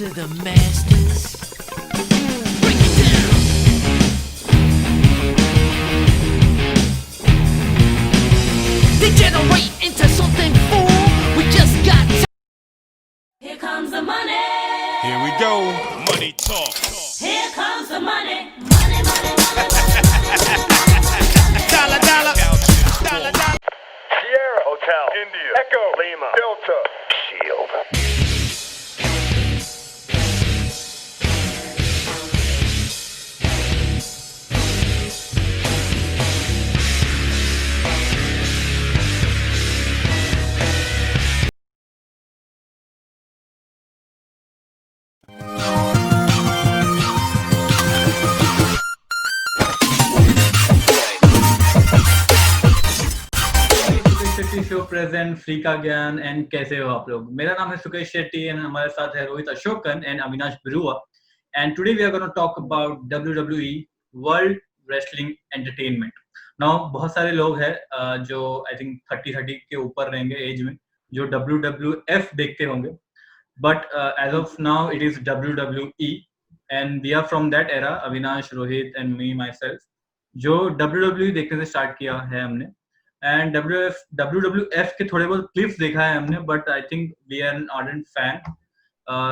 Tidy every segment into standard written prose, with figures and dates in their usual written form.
to the masters. Break it down. Degenerate into something fool. We just got. Here comes the money. Here we go. Money talk. Here comes the money. Money, money, money, money, money, money. Dollar, dollar. Dollar, dollar. Sierra Hotel, India, Echo, Lima, Delta, Shield. Shetty show present free का ज्ञान and कैसे हो आप लोग। मेरा नाम है Sukesh Shetty and हमारे साथ है Rohit Ashokan and Avinash Baruah and today we are gonna talk about WWE world wrestling entertainment. Now बहुत सारे लोग हैं जो आई थिंक 30 के ऊपर रहेंगे एज में जो WWF देखते होंगे, but as of now it is WWE and we are from that era, Avinash, Rohit and me my self, जो WWE देखने से स्टार्ट किया है हमने। एंड WWF के थोड़े बहुत क्लिप्स देखा है हमने, but I think we are an ardent fan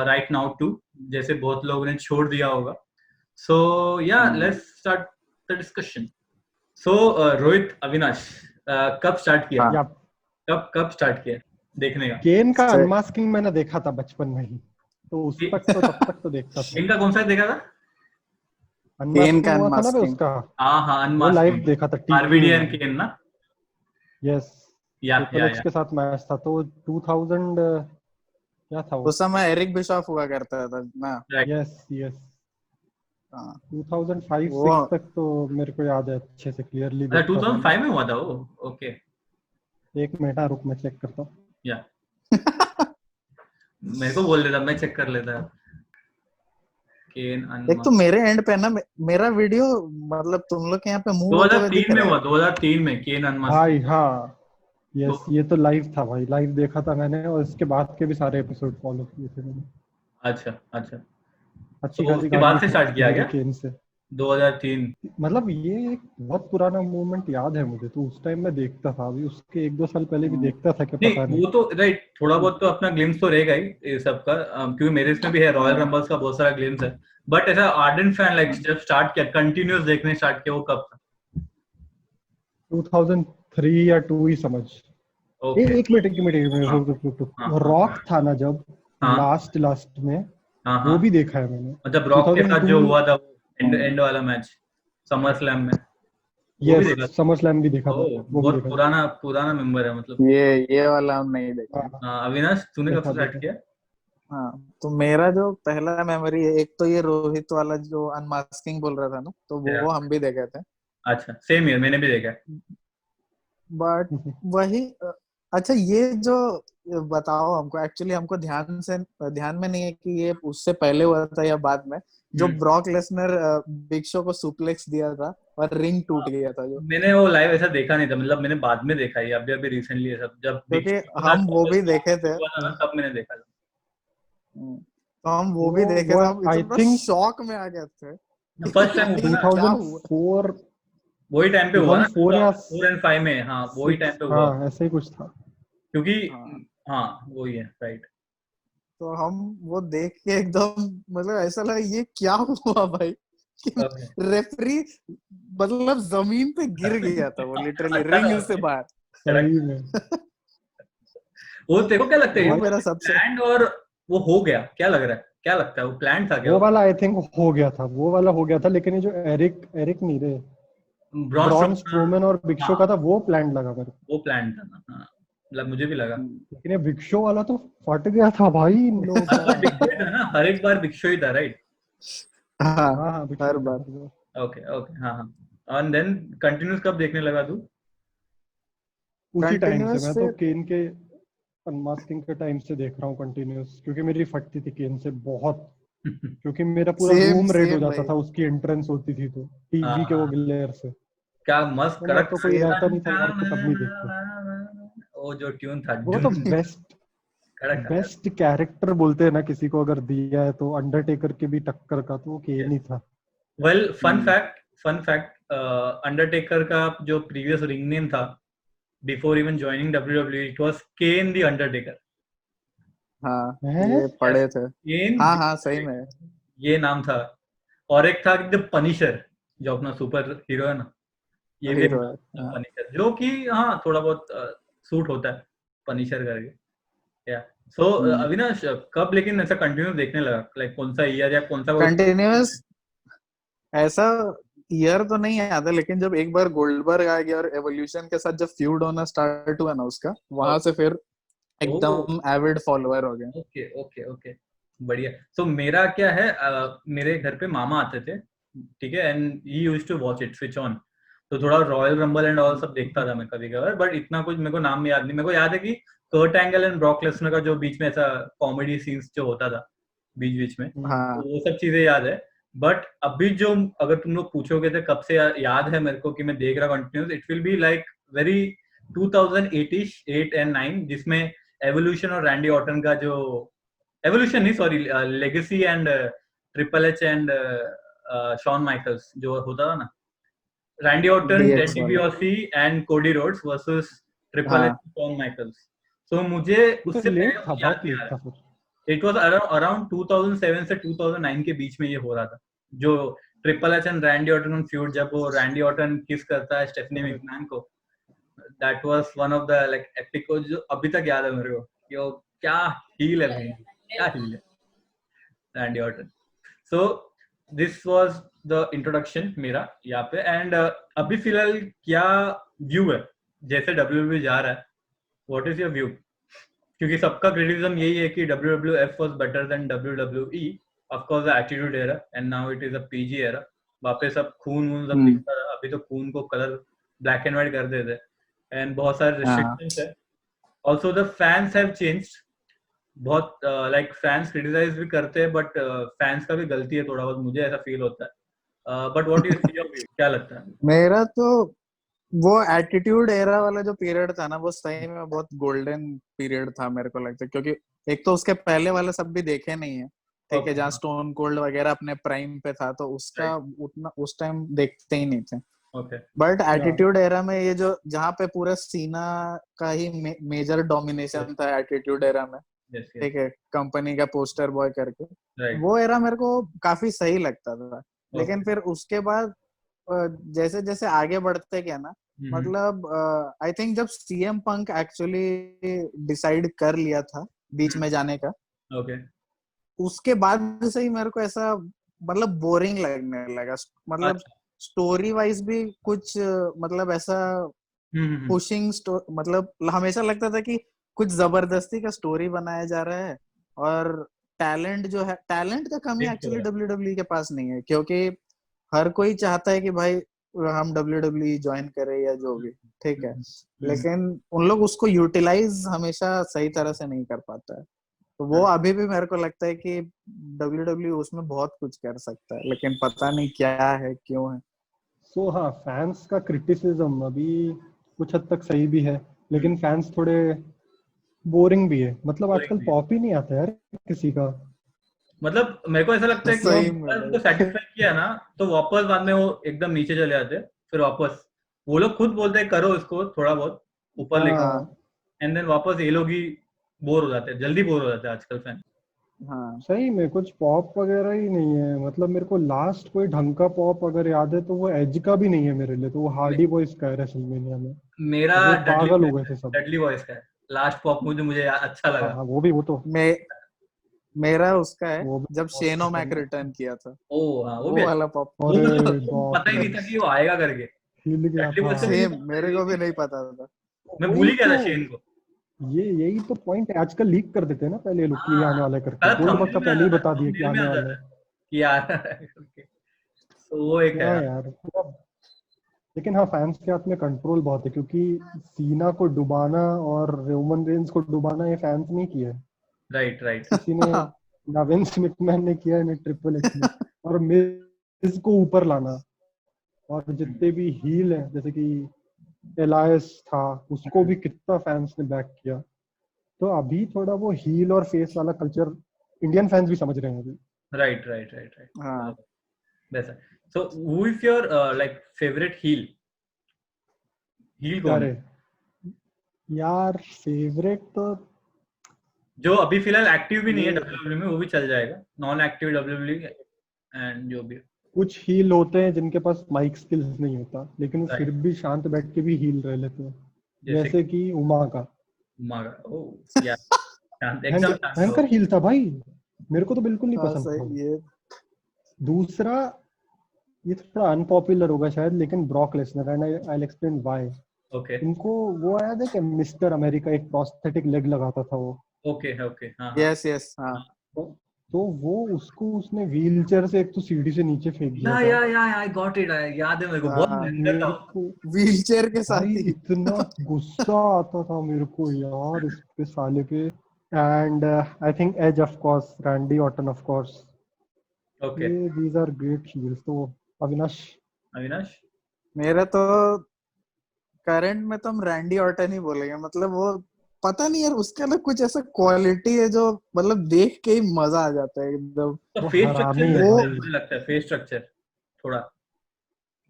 right now too, जैसे बहुत लोगों ने छोड़ दिया होगा। So yeah let's start the discussion. So Rohit, Avinash, कब स्टार्ट किया? कब स्टार्ट किया देखने का? केन का अनमास्किंग मैंने देखा था बचपन में ही, तो उस तक तो तब तक तो देखता था। केन का कौन सा देखा था? केन का अनमास्किंग उसका, हाँ वो लाइव देखा था RVD एंड केन ना। यस, या के साथ मैच था तो 2000 क्या था वो? उस समय एरिक बिशॉफ हुआ करता था ना। यस 2005-6 तक तो मेरे को याद है अच्छे से, क्लियरली। 2005 में हुआ था वो? ओके, एक मिनट रुक, मैं चेक करता हूँ। या मेरे को बोल देता, मैं चेक कर लेता। एक तो मेरे एंड पे ना मेरा वीडियो, मतलब तुम लोग के यहाँ पे मुंह 2003 में हुआ, 2003 में केन अनमास्क। भाई हाँ, यस, ये तो लाइव था भाई, लाइव देखा था मैंने, और इसके बाद के भी सारे एपिसोड फॉलो किए थे मैंने। अच्छा अच्छी तो उसके बाद से स्टार्ट किया गया केन से 2003। मतलब ये एक बहुत पुराना मूवमेंट याद है मुझे, तो उस टाइम में देखता था। अभी उसके 1-2 साल पहले भी देखता था, क्या पता नहीं। वो तो राइट, थोड़ा बहुत तो अपना ग्लिम्स तो रहेगा ही ये सब का, क्योंकि मेरे इसमें भी है रॉयल रंबल्स का बहुत सारा ग्लिम्स है, बट ऐसा आर्डेंट फैन लाइक जब स्टार्ट किया, कंटिन्यूअस देखने स्टार्ट किया, वो कब था? 2003 या 2 ही समझ। एक मिनट, रॉक था ना जब लास्ट में, वो भी देखा है मैंने। मतलब रॉक के साथ जो हुआ था एंड वाला मैच समर स्लैम में, यस, समर स्लैम भी देखा था। वो बहुत पुराना मेंबर है, मतलब ये वाला हम नहीं देखा। अविनाश, तूने कब स्टार्ट किया? हाँ, तो मेरा जो पहला मेमोरी है, एक तो ये रोहित वाला जो अनमास्किंग बोल रहा था ना, तो वो हम भी देखे थे। अच्छा, सेम ईयर मैंने भी देखा। बट वही, अच्छा ये जो बताओ हमको, एक्चुअली हमको ध्यान में नहीं है कि ये उससे पहले हुआ था या बाद में, जो ब्रॉक लेसनर बिग शो को सुप्लेक्स दिया था और रिंग टूट गया था। जो मैंने वो लाइव ऐसा देखा नहीं था, मतलब मैंने बाद में देखा है, अभी रिसेंटली सब, जब क्योंकि हम वो भी देखे थे तब मैंने देखा था। तो हम वो भी देखे थे, आई थिंक शॉक में आ गए थे फर्स्ट टाइम 2004 वही टाइम पे हुआ ना, 4 या 4 और 5 में। हाँ, वही टाइम पे हुआ। हाँ, ऐसे ही कुछ था, क्योंकि हाँ वही है, राइट। तो हम वो देख के एकदम, मतलब ऐसा लगा ये क्या हुआ भाई, रेफरी मतलब जमीन पे गिर गया था वो, लिटरली रिंग से बाहर। सही में वो देखो, क्या लगता है वो मेरा सबसे प्लान, और वो हो गया, क्या लग रहा है, क्या लगता है वो प्लान था क्या? वो वाला आई थिंक हो गया था, वो वाला हो गया था, लेकिन ये जो एरिक नहीं रहे, ब्रॉन स्ट्रोमैन और बिग शो का था, वो प्लान लगा मेरे को। वो प्लान था ना, हाँ, मतलब मुझे भी लगा। लेकिन ये बिग शो वाला तो फट गया था भाई इन लोगों का। बिग शो था ना, हर एक बार बिग शो ही था, राइट? हाँ, हर बार। ओके, हाँ। एंड देन कंटिन्यूस कब देखने लगा तू? उसी टाइम से मैं तो केन के अनमास्किंग के टाइम से देख रहा हूँ कंटिन्यूस, क्योंकि मेरी फटती थी केन से बहुत, क्योंकि मेरा पूरा रूम रेड हो जाता था उसकी एंट्रेंस होती थी तो, टीवी के वो ग्लेयर से। क्या मस्त कड़क, तो कोई रहता नहीं था यार, तो तब नहीं देखते। वो जो ट्यून था, वो तो बेस्ट कड़क था। बेस्ट कैरेक्टर बोलते हैं ना किसी को अगर दिया है तो अंडरटेकर के भी टक्कर का तो वो केन ही था। वेल फन फैक्ट अंडरटेकर का जो प्रीवियस रिंग नेम था before even joining WWE, it was Kane the Undertaker. हाँ हैं? ये पढ़े थे। केन हाँ हाँ सही में। ये नाम था। और एक था द पनिशर, जो अपना सुपर हीरो है ना, ये भी हीरो है, हाँ। पनिशर, जो कि हाँ थोड़ा बहुत सूट होता है पनिशर करके। या सो अविनाश, कब लेकिन ऐसा कंटिन्यू देखने लगा, लाइक कौन सा ईयर या कौन सा कंटिन्यूअस ऐसा ईयर तो नहीं आता, लेकिन जब एक बार गोल्डबर्ग आ गया और एवोल्यूशन के साथ जब फ्यूड होना स्टार्ट हुआ ना उसका, वहां से फिर एकदम एविड फॉलोअर हो गया। ओके ओके ओके, बढ़िया। सो मेरा क्या है, मेरे घर पे मामा आते थे, ठीक है, and he used to watch it switch on. तो थोड़ा रॉयल रंबल एंड ऑल सब देखता था मैं कभी कभार, बट इतना कुछ मेरे को नाम में याद नहीं। मेरे को याद है कि Kurt Angle and Brock Lesnar का जो बीच में ऐसा कॉमेडी सीन्स जो होता था बीच बीच में, हाँ तो वो सब चीजें याद है। बट अभी जो अगर तुम लोग पूछोगे तो कब से याद है मेरे को कि मैं देख रहा continuous, it will be like very 2008 and 9, जिसमें एवोल्यूशन और रैंडी ऑर्टन का जो एवोल्यूशन नहीं sorry legacy and triple H and Shawn Michaels जो होता था ना, रैंडी ऑर्टन, टेड DX वाला। DiBiase and Cody Rhodes versus triple H, Shawn Michaels. So मुझे उससे लेट पहले था, याद बहुत नहीं लेट आ था रहा। फिर। इट वाज अराउंड 2007 से 2009 के बीच में ये हो रहा था, जो triple H and Randy Orton feud, जब वो रैंडी ऑर्टन किस करता है स्टेफनी मैकमैन को, that was one of the like epic, जो अभी तक याद है मेरे को कि वो क्या हील है भाई, क्या हील है Randy Orton. So this was the introduction मेरा यहाँ पे। एंड अभी फिलहाल क्या व्यू है जैसे WWE जा रहा है, व्हाट इज योर व्यू? क्योंकि सबका क्रिटिसिज्म यही है कि WWF was better than WWE, of course the attitude era, and now it is a PG era। वापस सब खून वून सब दिखता है, अभी तो खून को कलर ब्लैक एंड व्हाइट कर देते हैं, एंड बहुत सारे रिस्ट्रिक्शंस है। Also the fans have changed बहुत, लाइक फैंस क्रिटिसाइज भी करते हैं, बट फैंस का भी गलती है थोड़ा बहुत, मुझे ऐसा फील होता है। But what you see your view, क्या लगता है? मेरा तो वो एटीट्यूड एरा वाला जो पीरियड था ना, वो सही में बहुत गोल्डन पीरियड था मेरे को लगता है, क्योंकि एक तो उसके पहले वाले सब भी देखे नहीं है, ठीक है, जहाँ स्टोन कोल्ड वगैरह अपने प्राइम पे था, तो उसका उतना उस टाइम देखते ही नहीं थे। बट एटीट्यूड एरा में ये जो जहाँ पे पूरा सीना का ही मेजर डोमिनेशन था एटीट्यूड एरा में, ठीक है, कंपनी का पोस्टर बॉय करके, वो एरा मेरे को काफी सही लगता था। लेकिन फिर उसके बाद जैसे जैसे आगे बढ़ते गया ना, मतलब आई थिंक जब CM पंक एक्चुअली डिसाइड कर लिया था बीच में जाने का, उसके बाद से ही मेरे को ऐसा मतलब बोरिंग लगने लगा। मतलब स्टोरी वाइज भी कुछ मतलब ऐसा पुशिंग, मतलब हमेशा लगता था कि कुछ जबरदस्ती का स्टोरी बनाया जा रहा है, और टैलेंट जो है, टैलेंट का कमी एक्चुअली WWE के पास नहीं है, क्योंकि हर कोई चाहता है कि भाई हम WWE ज्वाइन करें या जो भी, ठीक है, लेकिन उन लोग उसको यूटिलाइज हमेशा सही तरह से नहीं कर पाता है। तो वो अभी भी मेरे को लगता है कि WWE उसमें बहुत कुछ कर सकता है, लेकिन पता नहीं क्या है, क्यों है। सो हाँ, फैंस का क्रिटिसिज्म अभी कुछ हद तक सही भी है, लेकिन फैंस थोड़े बोरिंग भी है। मतलब आजकल पॉप ही नहीं आता यार किसी का। मतलब मेरे को ऐसा लगता है कि उनको सेटिस्फाई किया ना, तो वापस बाद में वो एकदम नीचे चले जाते हैं, फिर वापस वो लोग खुद बोलते हैं करो इसको थोड़ा बहुत ऊपर लेके, एंड देन वापस ये लोग ही बोर हो जाते हैं, जल्दी बोर हो जाते हैं आजकल फैन। हाँ सही में कुछ पॉप वगैरह ही नहीं है। मतलब मेरे को लास्ट कोई ढंग का पॉप अगर याद है तो वो एज का भी नहीं है मेरे लिए, तो वो हार्डी बॉयज का है रेसलमेनिया में। मेरा पागल हो गए थे सब। डडली बॉयज का है लास्ट पॉप, मुझे अच्छा लगा। हाँ वो भी, वो तो मेरा उसका है जब शेन ओमैक रिटर्न किया था। हाँ, वो वाला पॉप पता ही नहीं था कि वो आएगा करके। सेम मेरे को भी नहीं पता था, मैं भूल ही गया था शेन को। यही तो पॉइंट है, आजकल लीक कर देते हैं ना पहले लोग कि आने वाला करके, गोल्डबर्ग का पहले ही बता दिया कि आने वाला है कि आ रहा है करके। तो वो एक है यार। लेकिन हाँ, फैंस के हाथ में कंट्रोल बहुत है, क्योंकि सीना को डुबाना और रोमन रेंस को डुबाना ये फैंस नहीं किया है। राइट किसी ने ना विंस मैकमैन ने किया है, ना ट्रिपल एच ने। और मिज को ऊपर लाना, और जितने भी हील है जैसे कि एलायस था, उसको भी कितना फैंस ने बैक किया। तो अभी थोड़ा वो हील और फेस वाला कल्चर इंडियन फैंस भी समझ रहे हैं अभी। राइट हाँ वैसा। So who is your like favourite heel कौन अरे है यार फेवरेट तो जो अभी फिलहाल एक्टिव भी नहीं है ये डब्ल्यूडब्ल्यूई में, वो भी चल जाएगा, नॉन एक्टिव डब्ल्यूडब्ल्यूई एंड जो भी। कुछ हील होते हैं जिनके पास माइक स्किल्स नहीं होता, लेकिन वो फिर राइट, भी शांत बैठ के भी हील रह लेते हैं, जैसे जैसे कि उमा का मागा। ओ या शांत, एकदम शांत हो। भयंकर हील था भाई, मेरे को तो बिल्कुल नहीं हाँ पसंद था। सही ये दूसरा, ये थोड़ा अनपॉपुलर होगा शायद, लेकिन Brock Lesnar, and I will explain why. Okay इनको वो याद है कि मिस्टर अमेरिका एक प्रोस्थेटिक लेग लगाता था वो, ओके ओके, हाँ यस हाँ तो, तो वो उसको उसने व्हीलचेयर से एक तो सीढ़ी से नीचे फेंक दिया था। या आई गॉट इट, याद है मेरे को, बहुत हाँ भयंकर था मेरे वो। को व्हीलचेयर के साथ भाई ही इतना गुस्सा आता था मेरे को यार इस पे साले पे। And I think Edge of course, Randy Orton of course, okay ये दीज आर ग्रेट हील्स। तो अविनाश, अविनाश, मेरा तो करंट में तो हम रैंडी ऑर्टन ही बोलेंगे। मतलब वो पता नहीं यार, उसके अंदर कुछ ऐसा क्वालिटी है जो मतलब देख के ही मजा आ जाता है एकदम। तो वो फेस हरामी स्ट्रक्चर है वो भाई। मुझे लगता है, फेस स्ट्रक्चर थोड़ा।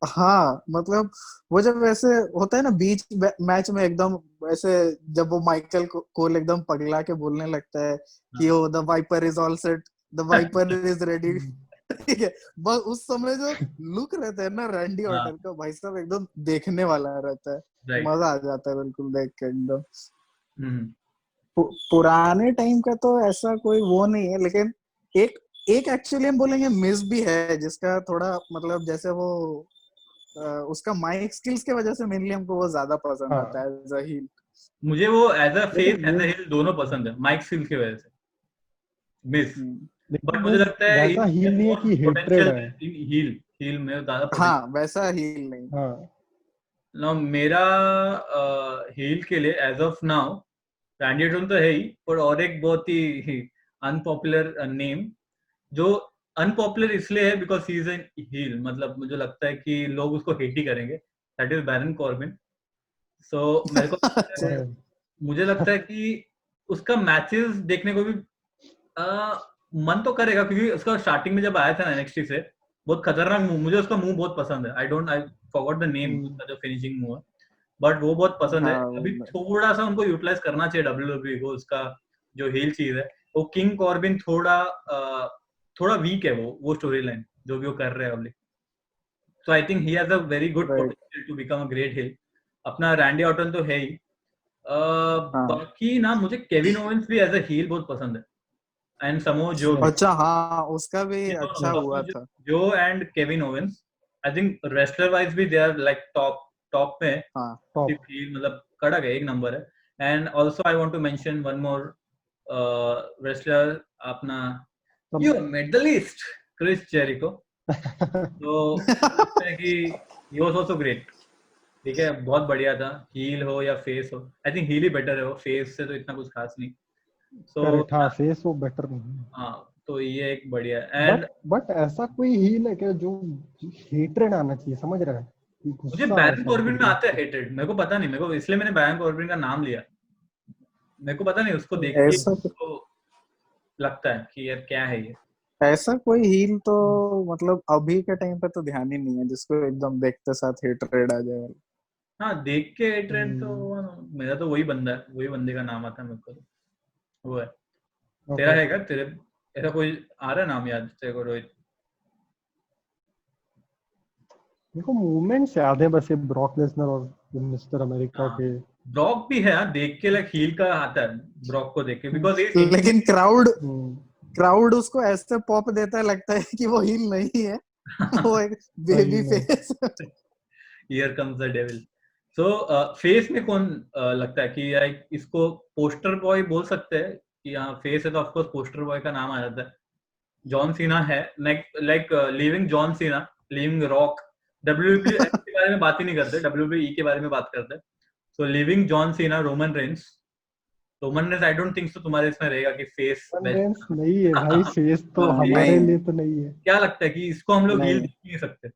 हाँ मतलब वो जब वैसे होता है ना बीच मैच में एकदम वैसे, जब वो माइकल कोल एकदम पगला के बोलने लगता है कि oh the viper is all set, the viper is ready, ठीक है, बस उस समय जो लुक रहता है ना रैंडी हाँ ऑर्टन का, भाई साहब एकदम देखने वाला रहता है, राइट। मजा आ जाता है बिल्कुल देख के एकदम। हम्म पुराने टाइम का तो ऐसा कोई वो नहीं है, लेकिन एक एक एक्चुअली हम बोलेंगे मिस भी है, जिसका थोड़ा मतलब जैसे वो उसका माइक स्किल्स की वजह से मेनली हमको वो ज्यादा पसंद आता हाँ है एज अ हील। मुझे वो एज अ फेस लेकिन एज वो अ हिल दोनों पसंद है, माइक स्किल की वजह से मिस। लेकिन बट वो मुझे लगता है वैसा हील नहीं है मोर कि हेट्रेड पोटेंशियल है। इन हील, हील में ज्यादा हाँ पोटेंशियल। वैसा हील नहीं। हाँ ना मेरा हील के लिए as of now Randy Orton तो है ही, पर और एक बहुत ही अनपॉपुलर नेम, जो अनपॉपुलर इसलिए है because he is an heel, मतलब मुझे लगता है कि लोग उसको हेट ही करेंगे, दैट इज बैरन कॉर्बिन। सो मेरे को अच्छा अरे मुझे लगता है कि उसका मैचेस देखने को भी मन तो करेगा, क्योंकि उसका स्टार्टिंग में जब आया था ना एनएक्सटी से, बहुत खतरनाक मूव, मुझे उसका मूव बहुत पसंद है। आई फॉरगॉट द नेम, उसका जो फिनिशिंग मूव है, बट वो बहुत पसंद है। हाँ अभी थोड़ा सा उनको यूटिलाइज करना चाहिए डब्ल्यूडब्ल्यूई को, उसका जो हील चीज है। वो किंग कॉर्बिन थोड़ा वीक है, वो स्टोरी लाइन जो भी वो कर रहे हैं अभी। So I think he has a very good right potential to become a great hill. अपना रैंडी ऑर्टन तो है ही। हाँ बाकी ना मुझे केविन ओवेंस भी एज अ हील बहुत पसंद है, एंड समो जो भी। अच्छा हाँ उसका भी ये अच्छा दोनों हुआ समो था। जो and Kevin Owens, I think wrestler wise भी दे आर लाइक टॉप में है। हाँ टॉप। सिर्फ हील मतलब कड़क है, एक नंबर है। And also I want to mention one more wrestler, अपना you made the list, Chris Jericho. तो मुझे लगता है कि ही वाज आल्सो ग्रेट। ठीक है, बहुत बढ़िया था, हील हो या फेस हो। आई थिंक हील ही बेटर है, वो फेस से तो इतना कुछ खास नहीं। सो करेक्ट, हाँ फेस वो बेटर नहीं है। हाँ, तो ये एक बढ़िया एंड बट ऐसा कोई हील है क्या जो हेट्रेड आना चाहिए, समझ रहा है कि मुझे गुस्सा आए बैरन साले को कॉर्बिन में देख आता है के। हेटेड, मेरे को पता नहीं, मेरे को इसलिए मैंने बैरन कॉर्बिन का नाम लिया। मेरे को पता नहीं, उसको देख के ऐसा तो लगता है कि यार क्या है ये। ऐसा कोई हील तो मतलब अभी के टाइम पे तो ध्यान ही नहीं है जिसको एकदम देखते साथ हेटरेड आ जाए। हाँ, देख के हेटेड तो हम्म, मेरा तो वही बंदा है, वही बंदे का नाम आता है मेरे को तो, वो है। तेरा ओके। है क्या, तेरे ऐसा कोई आ रहा है नाम याद तेरे को रोहित? मेरे को मूवमेंट्स याद है बस, ये ब्रॉक लेसनर और मिस्टर अमेरिका हाँ, के। ब्रॉक भी है, हाँ, देख के लाइक हील का आता है ब्रॉक को देख के, बिकॉज लेकिन हम्म, क्राउड उसको ऐसे पॉप देता है, लगता है कि वो हील नहीं है, वो एक बेबी सही में। Face. Here comes the devil. So face में कौन लगता है कि लाइक इसको पोस्टर बॉय बोल सकते हैं कि हाँ फेस है, तो ऑफ कोर्स पोस्टर बॉय का नाम आ जाता है। जॉन सीना है, लाइक लिविंग जॉन सीना, लिविंग रॉक। डब्ल्यूडब्ल्यूई के बारे में बात ही नहीं करते, डब्ल्यूडब्ल्यूई के बारे में बात करते हैं। So living John Cena, Roman Reigns. Roman Reigns I don't think so तुम्हारे इसमें रहेगा कि फेस कन्वेंस बेस्ट। नहीं है भाई, फेस तो हमारे नहीं लिए तो नहीं है। क्या लगता है कि इसको हम लोग हील नहीं देख नहीं सकते?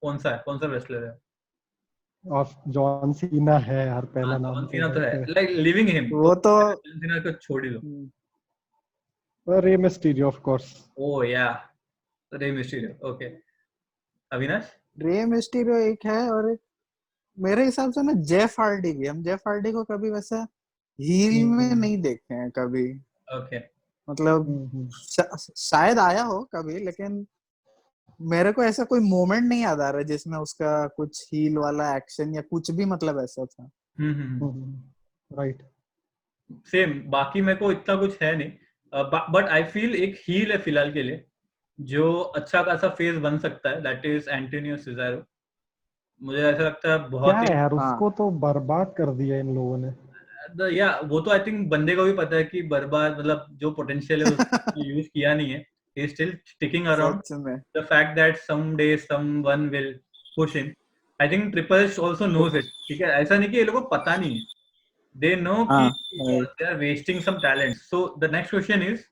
कौन सा रेसलर है? ऑफ जॉन सीना है यार, पहला नाम जॉन सीना तो है, है। लाइक लिविंग हिम, वो तो जॉन सीना को छोड़ ही दो। और रे मिस्टीरियो ऑफ कोर्स। ओह या, Rey Mysterio, okay. Avinash? Rey Mysterio एक है, और एक मेरे हिसाब से ना जेफ हार्डी भी। हम जेफ हार्डी को कभी वैसा हील में नहीं देखे हैं कभी, ओके। मतलब शायद आया हो कभी, लेकिन मेरे को ऐसा कोई मोमेंट नहीं याद आ रहा जिसमें उसका कुछ हील वाला एक्शन या कुछ भी मतलब ऐसा था। राइट। सेम, बाकी मेरे को इतना कुछ है नहीं, बट आई फील एक हील है फिलहाल के लिए जो अच्छा खासा फेस बन सकता है, दैट इज एंटोनियो सिज़ारो। मुझे ऐसा लगता है बहुत क्या ही यार, उसको तो बर्बाद कर दिया इन लोगों ने। या वो तो आई थिंक बंदे को भी पता है कि बर्बाद, मतलब जो पोटेंशियल है उसको यूज किया नहीं है, he is still sticking around. सच में the fact that someday someone will push him, I think triple H also knows it, ठीक है, ऐसा नहीं कि ये लोगों को पता नहीं है, दे नो कि they are wasting some talent. So the next question is,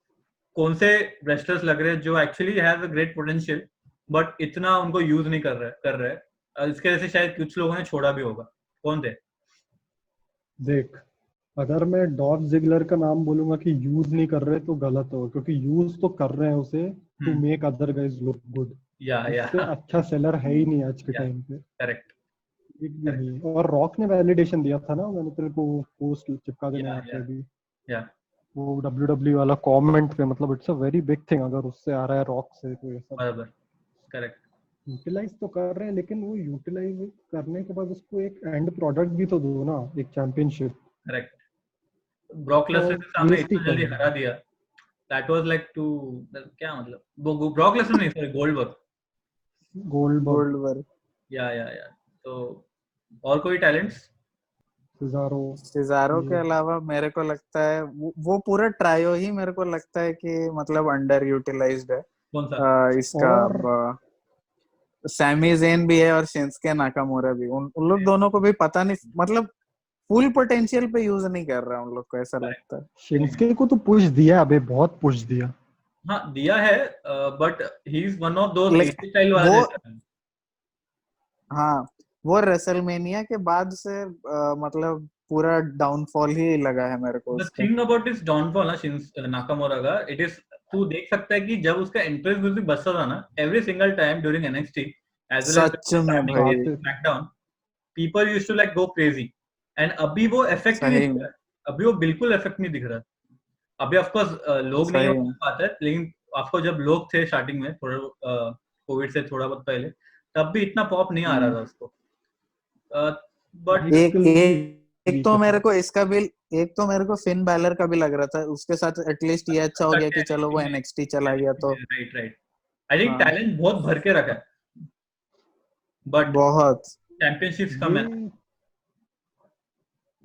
कौन से रेस्लर्स लग रहे हैं जो actually have a great potential but इतना उनको यूज नहीं कर रहे हैं, इसके वजह से शायद कुछ लोगों ने छोड़ा भी होगा, कौन थे? देख, अगर मैं डॉल्फ जिगलर का नाम बोलूंगा कि यूज नहीं कर रहे तो गलत होगा, क्योंकि यूज तो कर रहे हैं उसे to make other guys look good. या उससे अच्छा सेलर है ही नहीं आज के टाइम पे। करेक्ट। एक भी नहीं। और रॉक ने वैलिडेशन दिया था ना, मैंने तेरे को पोस्ट चिपका देना यहाँ पे भी, या वो WWE वाला कमेंट पे, मतलब it's a very big thing अगर उससे आ रहा है रॉक से तो ये सब। बराबर, करेक्ट। यूटिलाइज तो कर रहे हैं, लेकिन वो यूटिलाइज करने के बाद उसको एक एंड प्रोडक्ट भी तो दो ना, एक चैंपियनशिप। करेक्ट। ब्रॉक लेसनर के सामने वेस्ट इतना ही जल्दी कर हरा दिया, दैट वाज लाइक टू, क्या मतलब, वो ब्रॉक लेसनर नहीं, सॉरी, गोल्डबर्ग। गोल्डबर्ग, या तो और कोई टैलेंट्स? सिजारो के अलावा मेरे को लगता है वो पूरा ट्रायो ही मेरे को लगता है कि मतलब अंडर यूटिलाइज्ड है। कौन सा? इसका सैमी ज़ेन भी है और शिंस्के नाकामोरा भी, उन लोग दोनों को भी पता नहीं, मतलब फुल पोटेंशियल पे यूज नहीं कर रहा उन लोग को, ऐसा लगता है। शिंस्के को तो पुश दिया, अबे बहुत पुश दिया। हाँ दिया है, but he is one of those style वाला जैसा। हाँ, वो रेसलमेनिया के बाद से मतलब पूरा डाउनफॉल ही लगा है मेरे को द उसका। थिंग अबाउट दिस डाउनफॉल ना नाकामोरा का, इट इज, तू देख सकता है कि जब उसका एंट्रेंस म्यूजिक बजता था ना every single time during NXT as well as सच में भाई, SmackDown, people used to like go crazy, and अभी वो इफेक्ट नहीं दिख रहा है, अभी वो बिल्कुल इफेक्ट नहीं दिख रहा। अभी ऑफ कोर्स लोग नहीं हो पाते, लेकिन आपको जब लोग थे स्टार्टिंग में, थोड़ा कोविड से थोड़ा बहुत पहले, तब भी इतना पॉप नहीं आ रहा था उसको। बट एक तो मेरे को इसका भी, एक तो मेरे को फिन बैलर का भी लग रहा था, उसके साथ एटलीस्ट ये अच्छा हो गया कि चलो वो NXT चला गया तो। राइट आई थिंक टैलेंट बहुत भर के रखा है, बट बहुत चैंपियनशिप्स कम है।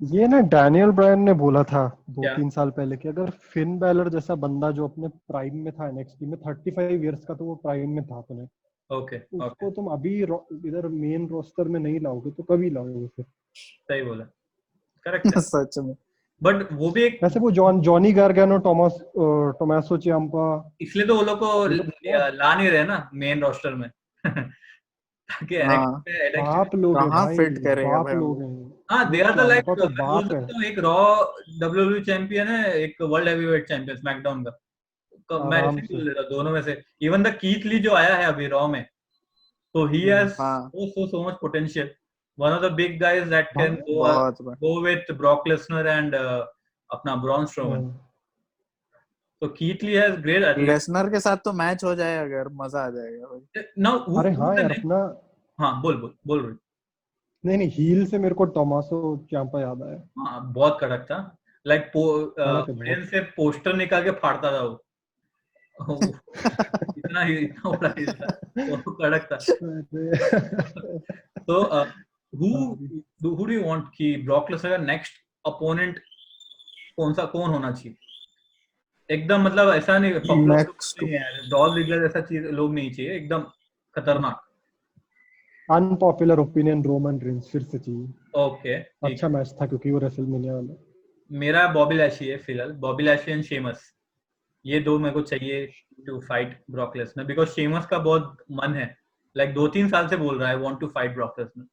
ये ना डैनियल ब्रायन ने बोला था 2-3 साल पहले कि अगर फिन बैलर जैसा बंदा जो अपने प्राइम में था NXT में, 35 इयर्स का, तो वो प्राइम में था अपने, उसको तुम अभी इधर मेन रोस्टर में नहीं लाओगे तो कभी लाओगे फिर? सही बोला, करेक्ट है। सच में। बट वो भी एक, वैसे वो जॉनी गार्गानो, टोमासो चियाम्पा, इसलिए तो वो लोग को ला नहीं रहे ना मेन रोस्टर में ताकि बाप लोग हैं भाई, फिट करेगा बाप लोग हैं। हाँ, दे आर द लाइक, तो बाप है। एक रॉ WWE चैंपियन है, एक वर्ल्ड हेवीवेट चैंपियन स्मैकडाउन का, मैं ऐसे बोल देता दोनों में से। इवन द कीथ ली जो आया है अभी रॉ में, तो he has so much potential, one of the big guys that can go with Brock Lesnar and अपना Braun Strowman. तो Keith Lee has great, Lesnar के साथ तो मैच हो जाए अगर, मजा आ जाएगा भाई। नाउ अरे हाँ यार, अपना, हाँ बोल रही। नहीं हील से मेरे को टोमासो चियाम्पा याद आया। हाँ बहुत कड़क था, लाइक ऑडियंस से पोस्टर निकाल के फाड़ता था वो इतना बड़ा था, वो कड़क था। तो who do you want कि ब्रॉक लेसनर का नेक्स्ट अपोनेंट कौन होना चाहिए? एकदम मतलब ऐसा नहीं, डॉल लिगलर ऐसा चीज लोग नहीं चाहिए, एकदम खतरनाक। अनपॉपुलर ओपिनियन, रोमन रेंस फिर से चाहिए। ओके, अच्छा मैच था क्योंकि वो रेसलमेनिया वाला। मेरा बॉबी लैशली है फिलहाल, बॉबी लैशली एंड शेमस, ये दो मेरे को चाहिए to fight Brock Lesnar, because Sheamus का बहुत मन है, लाइक 2-3 साल से बोल रहा है want to fight Brock Lesnar.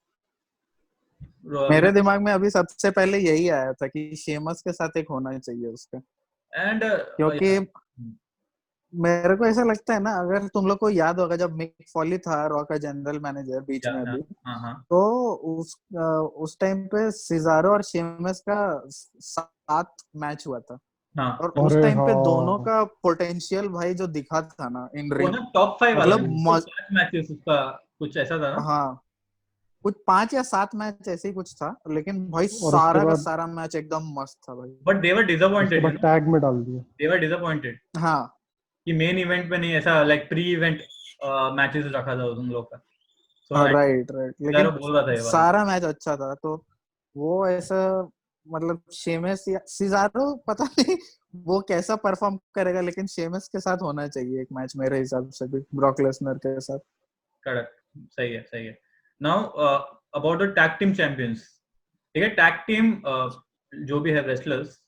मेरे दिमाग में अभी सबसे पहले यही आया था कि शेमस के साथ एक होना चाहिए उसका, एंड क्योंकि मेरे को ऐसा लगता है ना, अगर तुम लोग को याद होगा जब मिक फॉली था रॉ का जनरल मैनेजर बीच में अभी, हाँ तो उस टाइम पे सिजारो और शेमस का 7 मैच हुआ था, हाँ, और उस अरे टाइम पे हाँ। दोनों का पोटेंशियल भाई जो दिखा था ना इन वो रिंग, ना टॉप 5 वाला मतलब था, 5 मैचेस उसका कुछ ऐसा था ना। हाँ कुछ 5 या 7 मैच ऐसे ही कुछ था, लेकिन भाई और उसके सारा का बाद सारा मैच एकदम मस्त था भाई। बट दे वर उसके डिसअपॉइंटेड, बाद टैग में डाल दिया। दे वर डिसअपॉइंटेड हाँ कि मेन इवेंट में नहीं, ऐसा लाइक प्री इवेंट मैचेस रखा था उन लोग का। सो राइट राइट, लेकिन बोल रहा था ये बात। सारा मैच अच्छा था, तो वो ऐसा मतलब शेमस या सिजारो पता नहीं वो कैसा परफॉर्म करेगा, लेकिन शेमस के साथ होना चाहिए एक मैच मेरे हिसाब से भी, ब्रॉक लेसनर के साथ। करेक्ट, सही है, सही है। Now about the tag team champions, ठीक है, टैग टीम जो भी है wrestlers,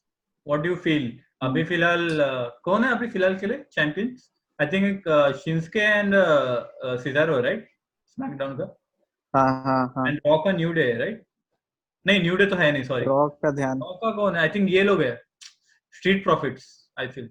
what do you feel अभी फिलहाल कौन है अभी फिलहाल के लिए champions? I think Shinsuke and Cesaro, right, SmackDown का। हाँ एंड रॉ का न्यू डे, राइट? नहीं, न्यू डे तो है नहीं, सॉरी। रॉक का ध्यान, रॉ का कौन है? आई थिंक ये लोग है, स्ट्रीट प्रॉफिट्स, आई फील।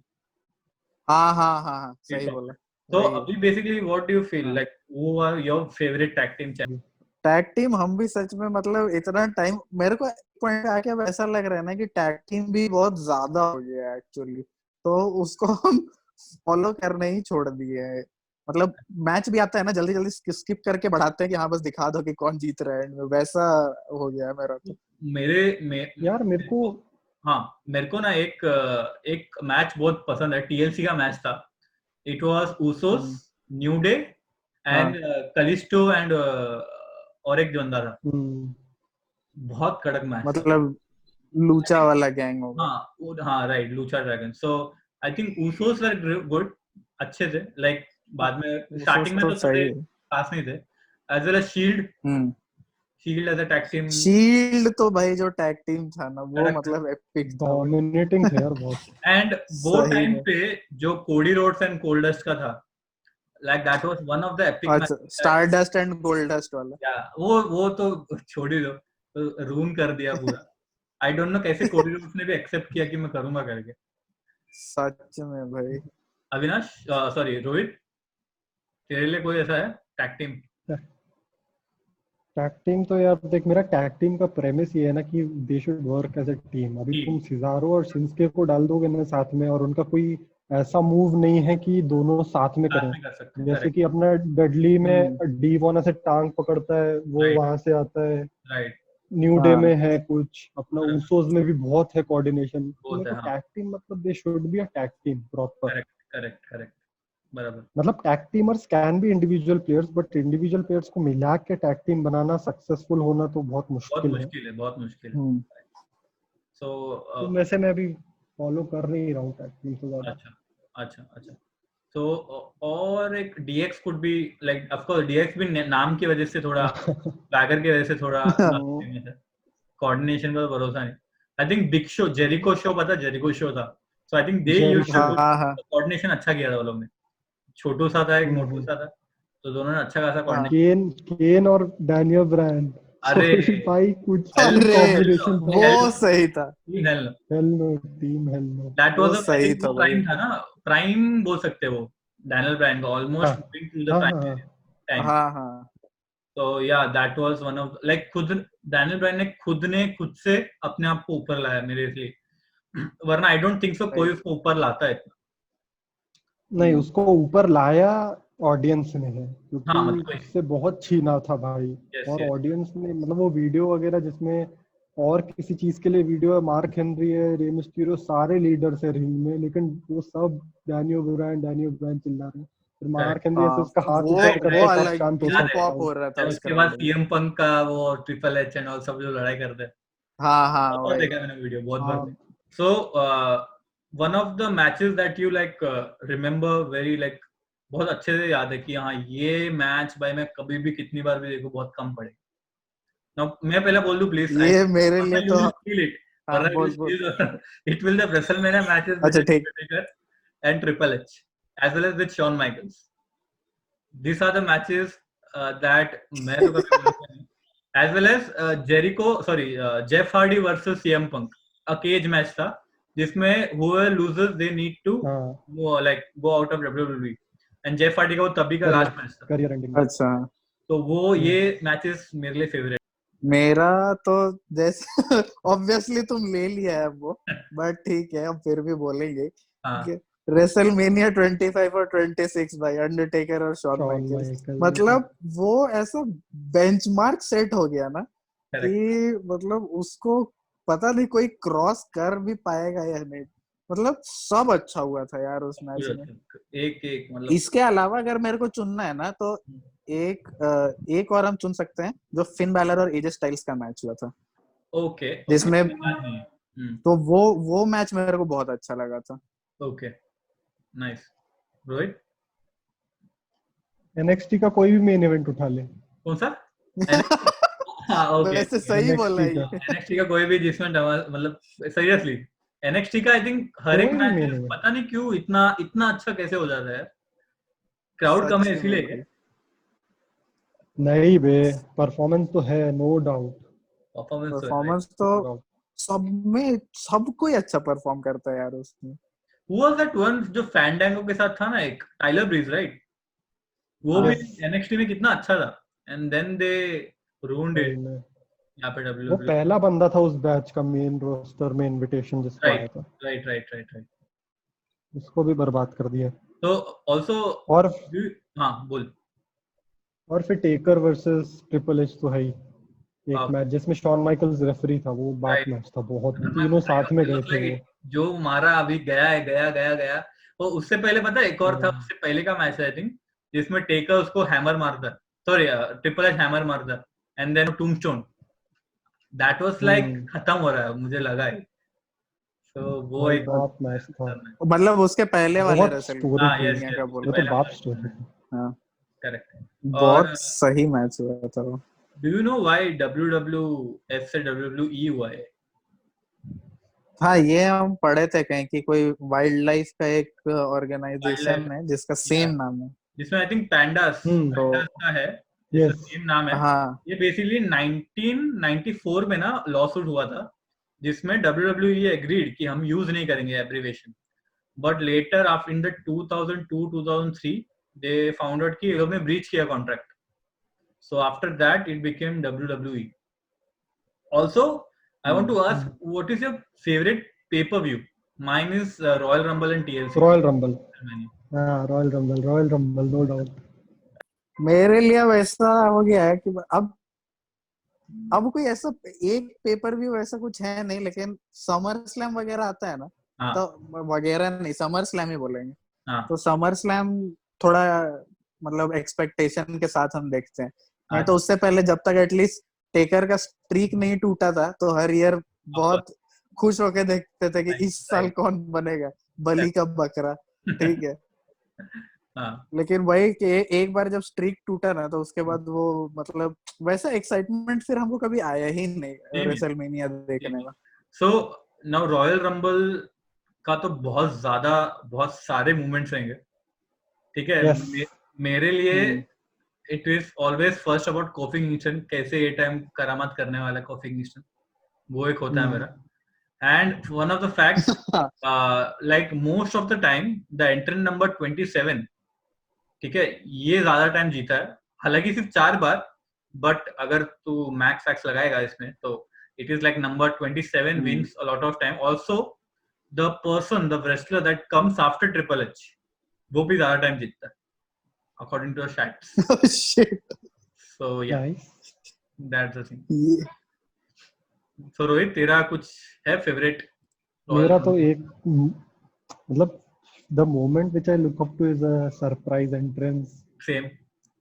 हाँ सही बोला। तो अभी basically what do you feel हाँ। Like who are your favourite tag team champion? Tag team हम भी सच में मतलब इतना टाइम मेरे को पॉइंट आके अब ऐसा लग रहा है ना कि टैग टीम भी बहुत ज्यादा हो गया है एक्चुअली, तो उसको हम फॉलो करने ही छोड़ दिए है। मतलब मैच भी आता है ना, जल्दी जल्दी स्किप करके बढ़ाते हैं कि हाँ बस दिखा दो कि कौन जीत रहा है end में, वैसा हो गया है मेरा तो। यार मेरे को हाँ, मेरे को ना एक मैच बहुत पसंद है, टीएलसी का मैच था। It was Usos, New Day and Kalisto and और एक बंदा था, बहुत कड़क मैच। मतलब लूचा वाला गैंग होगा। हाँ right, Lucha dragon. So I think Usos were good, अच्छे थे, लाइक बाद में स्टार्टिंग में तो सही थोड़े खास नहीं थे। As well as Shield as a tag team, Shield तो भाई जो टैग टीम था ना वो Correct. मतलब एपिक था। डोमिनेटिंग थे यार बहुत। एंड वो सही टाइम में। पे जो कोडी रोड्स एंड कोल्डस्ट का था, like that was one of the epic अच्छा स्टारडस्ट एंड गोल्डस्ट वाला। या वो तो छोड़ ही दो, तो रूम कर दिया पूरा। आई डोंट नो कैसे कोडी रोड्स ने भी एक्सेप्ट किया कि मैं करूंगा करके। सच में भाई। अविनाश, सॉरी रोहित, तेरे लिए कोई ऐसा है टैग टीम? टैग टीम तो यार देख, मेरा टैग टीम का प्रेमिस ये है ना कि they should work as a team. अभी तुम सिजारो और शिंस्के को डाल दोगे ना साथ में, और उनका कोई ऐसा मूव नहीं है कि दोनों साथ में करें। कर सकते, जैसे कि अपना डडली में डी1 ऐसे टांग पकड़ता है, वो Right. वहां से आता है। राइट, न्यू डे में है कुछ, अपना उसोस में भी बहुत है कोऑर्डिनेशन। बहुत है, हाँ। टैग टीम मतलब they should be a tag team proper. Correct, बराबर। मतलब tag teamers can be individual players, but individual players को मिला के टैग टीम बनाना, सक्सेसफुल होना तो बहुत मुश्किल है। बहुत मुश्किल है। सो तो वैसे मैं अभी फॉलो कर नहीं रहा हूँ टैग टीम से ज्यादा। अच्छा। तो और एक DX could be like, of course DX भी नाम की वजह से थोड़ा, बैगर की वजह से थोड़ा फेमस है, कोऑर्डिनेशन का तो भरोसा नहीं। I think big show, Jericho show, पता जेरिको शो था, so I think they used to coordination अच्छा किया था वो लोग ने। छोटू सा था, एक मोटू सा था, तो दोनों ने अच्छा खासा कोऑर्डिनेशन। केन और डैनियल ब्रायन, अरे भाई कुछ कॉम्बिनेशन वो सही था। Hell no that was a सही था प्राइम था ना, प्राइम बोल सकते हो डैनियल ब्रायन का, almost moving to the prime time. हाँ तो या that was one of like, खुद डैनियल ब्रायन ने खुद से अपने आप को ऊपर लाया मेरे लिए, वरना आई डोंट थिंक सो कोई उसको ऊपर लाता है। नहीं, उसको ऊपर लाया ऑडियंस ने है, क्योंकि मतलब उससे बहुत छीना था भाई। और ऑडियंस ने मतलब वो वीडियो वगैरह जिसमें और किसी चीज के लिए वीडियो है, मार्क हेनरी है, रे मिस्टीरियो, सारे लीडर्स है रिंग में, लेकिन वो सब डैनियल ब्रायन चिल्ला रहे हैं। फिर मार्क हेनरी ऐसे उसका हाथ ऊपर करके सब शांत हो रहा था। उसके बाद सीएम पंक का वो ट्रिपल एच एंड ऑल सब जो लड़ाई करते हैं, बहुत देखा मैंने वीडियो, बहुत बार। So one of the matches that you like remember very, like बहुत अच्छे से याद है कि हाँ ये मैच भाई मैं कभी भी कितनी बार भी देखूं बहुत कम पड़े। Now, मैं पहले बोल दूं प्लीज, ये मेरे लिए तो it will the WrestleMania matches अच्छा between Undertaker and Triple H as well as with Shawn Michaels. These are the matches that मैं तो कभी भूलूंगा नहीं। as well as Jeff Hardy versus CM Punk, a cage match था जिसमें whoever loses they need to go out of WWE, and Jeff Hardy का वो तभी का लास्ट मैच था, करियर एंडिंग। अच्छा, तो वो ये मैचेस मेरे लिए फेवरेट। मेरा तो जैसे ऑब्वियसली तुम ले लिया है वो, बट ठीक है, हम फिर भी बोलेंगे कि रेसलमेनिया 25 और 26 भाई, अंडरटेकर और शॉन माइकल्स, मतलब वो ऐसा बेंचमार्क सेट हो गया ना कि मतलब उसको पता नहीं कोई क्रॉस कर भी पाएगा या नहीं, मतलब सब अच्छा हुआ था यार उस मैच में। एक मतलब इसके अलावा अगर मेरे को चुनना है ना तो एक और हम चुन सकते हैं जो फिन बैलर और एजे स्टाइल्स का मैच हुआ था। ओके, जिसमें तो वो मैच मेरे को बहुत अच्छा लगा था। Okay, nice. रोहित, NXT का कोई भी मेन इवेंट उठा ले। कौन सा? हाँ, ओके, वैसे सही बोला है। NXT का कोई भी जिसमें मतलब सीरियसली NXT का आई थिंक हर एक मैच पता नहीं क्यों इतना अच्छा कैसे हो जाता है, क्राउड कम है इसलिए। नहीं बे, परफॉर्मेंस तो है, नो डाउट। परफॉर्मेंस तो सब कोई अच्छा परफॉर्म करता है यार उसमें। Who was that one जो फैंडांगो के साथ था ना, एक टाइलर ब्रीज, राइट? वो भी NXT में कितना अच्छा था, and then they ruined it यहाँ पे WWE। वो पहला बंदा था उस बैच का मेन रोस्टर में इनविटेशन जिसको आया था। राइट, उसको भी बर्बाद कर दिया। तो also और हाँ बोल। और फिर टेकर वर्सेस ट्रिपल एच तो है ही एक मैच जिसमें शॉन माइकल्स रेफरी था, वो बात मैच था बहुत, तीनों साथ में गए थे। जो मारा अभी गया वो उससे पहले पता है एक और था, उससे पहले का मैच है आई थिंक, जिसमें टेकर उसको हैमर मारता, सॉरी ट्रिपल एच हैमर मारता, and then tombstone, that was like खत्म हो रहा है मुझे लगा है। तो वो एक बात मैच था, मतलब उसके पहले वाले रेसलमेनिया का बोल, तो बात स्टोरी थी। हां करेक्ट, बहुत सही मैच हुआ था वो। Do you know why WWF से WWE हुआ है? हाँ, ये हम पढ़े थे कहीं कि कोई वाइल्ड लाइफ का एक ऑर्गेनाइजेशन है जिसका सेम नाम है, जिसमें आई थिंक पैंडास का है, जिसका सेम नाम है। हाँ। ये बेसिकली 1994 में ना लॉसूट हुआ था, जिसमें WWE एग्रीड कि हम यूज नहीं करेंगे abbreviation, but later after in the 2002-2003 they found out कि ये लोग ने ब्रीच किया contract, so after that it became WWE. Also I want to ask, what is your favorite pay-per-view? Mine is Royal Rumble and TLC. Royal Rumble, Royal Rumble no doubt। मेरे लिए वैसा हो गया है कि अब कोई ऐसा एक पेपर व्यू ऐसा कुछ है नहीं, लेकिन समर स्लैम वगैरह आता है ना, तो वगैरह नहीं, समर स्लैम ही बोलेंगे। तो समर स्लैम थोड़ा मतलब एक्सपेक्टेशन के साथ हम देखते हैं, नहीं तो उससे पहले जब तक एटलीस्ट टेकर का स्ट्रीक नहीं टूटा था तो हर ईयर बहुत खुश होके देखते थे कि इस साल कौन बनेगा बलि का बकरा, ठीक है। लेकिन वही कि एक बार जब स्ट्रीक टूटा ना तो उसके बाद वो मतलब वैसा एक्साइटमेंट फिर हमको कभी आया ही नहीं रेसलमेनिया देखने का। सो नाउ रॉयल रंबल का तो बहुत सारे मूवमेंट्स रहेंगे, ठीक है। मेरे लिए it is always first about coffee Kingston, कैसे ये टाइम करामात करने वाला कोफी किंगस्टन, वो एक होता है मेरा। And one of the facts, like most of the time the एंट्रेंट number 27, ठीक है, ये ज्यादा टाइम जीता है, हालांकि सिर्फ 4 बार, बट अगर तू मैक्स फैक्स लगाएगा इसमें तो it is like number 27 Vince a lot of time. Also the wrestler that comes after Triple H, वो भी ज्यादा टाइम जीतता है according to the stats. Oh shit. So yeah, that's the thing. So Rohit, तेरा कुछ है favourite? मेरा तो एक मतलब the moment which I look up to is a surprise entrance. Same,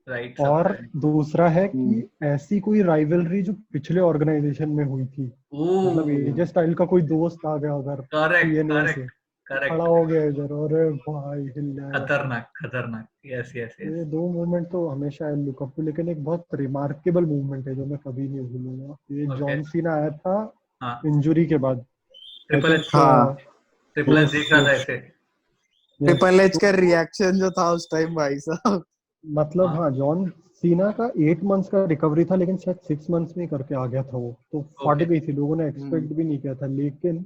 right. और दूसरा है कि ऐसी कोई राइवलरी जो पिछले ऑर्गेनाइजेशन में हुई थी, मतलब एजे स्टाइल का कोई दोस्त आ गया अगर, करेक्ट खड़ा हो गया इधर, और भाई खतरनाक। यस ये 2 मूवमेंट तो हमेशा आई लुक अप टू। लेकिन एक बहुत रिमार्केबल मूवमेंट है जो मैं कभी नहीं भूलूंगा, ये जॉन सीना आया था इंजरी के बाद, ट्रिपल एच देख रहा था ऐसे, ट्रिपल एच का रिएक्शन जो था उस टाइम भाई साहब, मतलब हाँ, हाँ, जॉन सीना का 8 मंथ्स का रिकवरी था, लेकिन शायद 6 मंथ्स में ही करके आ गया था वो, तो फट ओके। गई थी, लोगों ने हम्म, एक्सपेक्ट भी नहीं किया था। लेकिन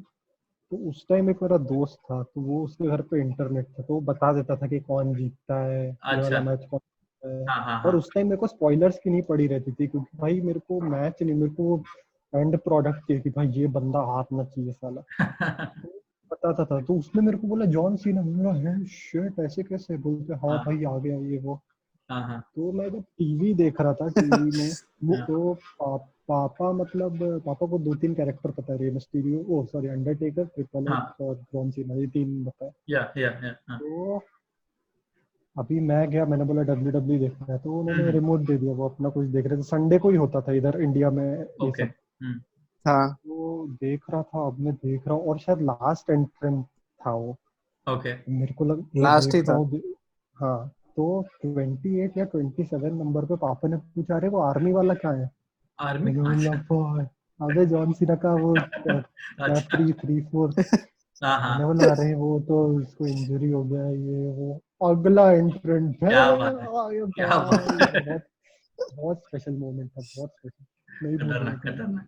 तो उस टाइम एक मेरा दोस्त था, तो वो उसके घर पे इंटरनेट था, तो वो बता देता था कि कौन जीतता है, ये अच्छा। वाला मैच कौन जीतता है। हाँ हाँ और हाँ। उस टाइम मेरे को स्पॉयलर्स की नहीं पड़ी रहती थी, क्योंकि भाई मेरे को मैच नहीं, मेरे को एंड प्रोडक्ट चाहिए कि भाई ये बंदा हारना चाहिए साला। तो बताता था, तो उसने मेरे को बोला जॉन सीना, मैं बोला है शिट, ऐसे कैसे? बोलते हाँ हाँ भाई आ गया ये वो। हाँ हाँ तो मैं जब टीवी देख रहा था, टीवी में वो हाँ तो पापा, मतलब पापा को 2-3 कैरेक्टर पता है, रे मिस्टीरियो, ओ सॉरी, अंडरटेकर, ट्रिपल हाँ। एच और जॉन सीना, ये 3 पता है। या हाँ। तो अभी मैं गया, मैंने बोला डब्ल्यू डब्ल्यू देखना है, तो उन्होंने हम्म। रिमोट दे दिया, वो अपना कुछ देख रहे थे, संडे को ही होता था इधर इंडिया में ये ओके। सब। हाँ तो देख रहा था, अब मैं देख रहा हूँ, और शायद लास्ट एंट्रेंस था वो। ओके। मेरे को लग, मैं लास्ट ही देख रहा था। हूँ हाँ, तो 28 या 27 नंबर पे पापा ने पूछा, अरे वो आर्मी वाला क्या है? आर्मी। मैंने बोला अच्छा। भाई, अबे जॉन सीना का वो अच्छा। 3-4। हाँ मैंने हाँ। बोला अरे वो तो उसको इंजरी हो गया है, ये वो। अगला एंट्रेंट है, क्या बात है, अरे क्या भाई, बात है। बहुत बहुत स्पेशल मोमेंट था, बहुत स्पेशल, नहीं भूलूंगा खतरनाक कभी। खतरनाक।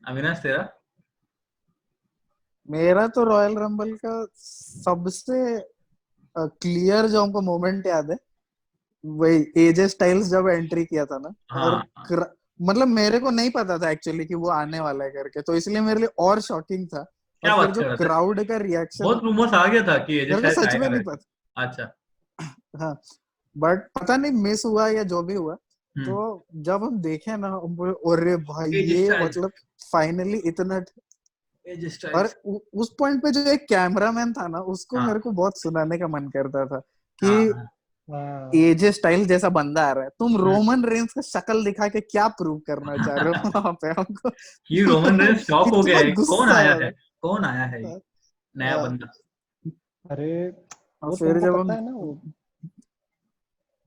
अविनाश तेरा। मेरा तो रॉयल रंबल का सबसे क्लियर जो हमको मोमेंट याद है, वही एजे स्टाइल्स जब एंट्री किया था ना। और हाँ हाँ। मतलब मेरे को नहीं पता था एक्चुअली कि वो आने वाला है करके, तो इसलिए मेरे लिए और शॉकिंग था। और क्या फिर बात जो कर रहे थे? क्राउड का रिएक्शन, बहुत रूमर्स आ गया था कि एजे मेरे को स्टाइल्स सच में आएगा नहीं करके। पता। अच्छा। हाँ, बट पता नहीं मिस हुआ या जो भी हुआ। तो हम्म। जब हम देखे ना, हम बोले अरे भाई एजे ये स्टाइल्स। मतलब फाइनली इतना। एजे और स्टाइल्स। उस पॉइंट पे जो एक कैमरामैन था ना, उसको मेरे हाँ को बहुत सुनाने का मन करता था कि हाँ हाँ। हाँ, एजे स्टाइल जैसा बंदा आ रहा है, तुम हम्म। रोमन रेंस का शक्ल दिखा के क्या प्रूव करना चाह रहे हो वहां पे हमको। ये रोमन रेंस शॉक हो गया इतना है, कौन गुस्सा आया आ है? कौन आया है ये रहा। नया बंदा? अरे और वो फिर तुमको जब पता हम, है ना,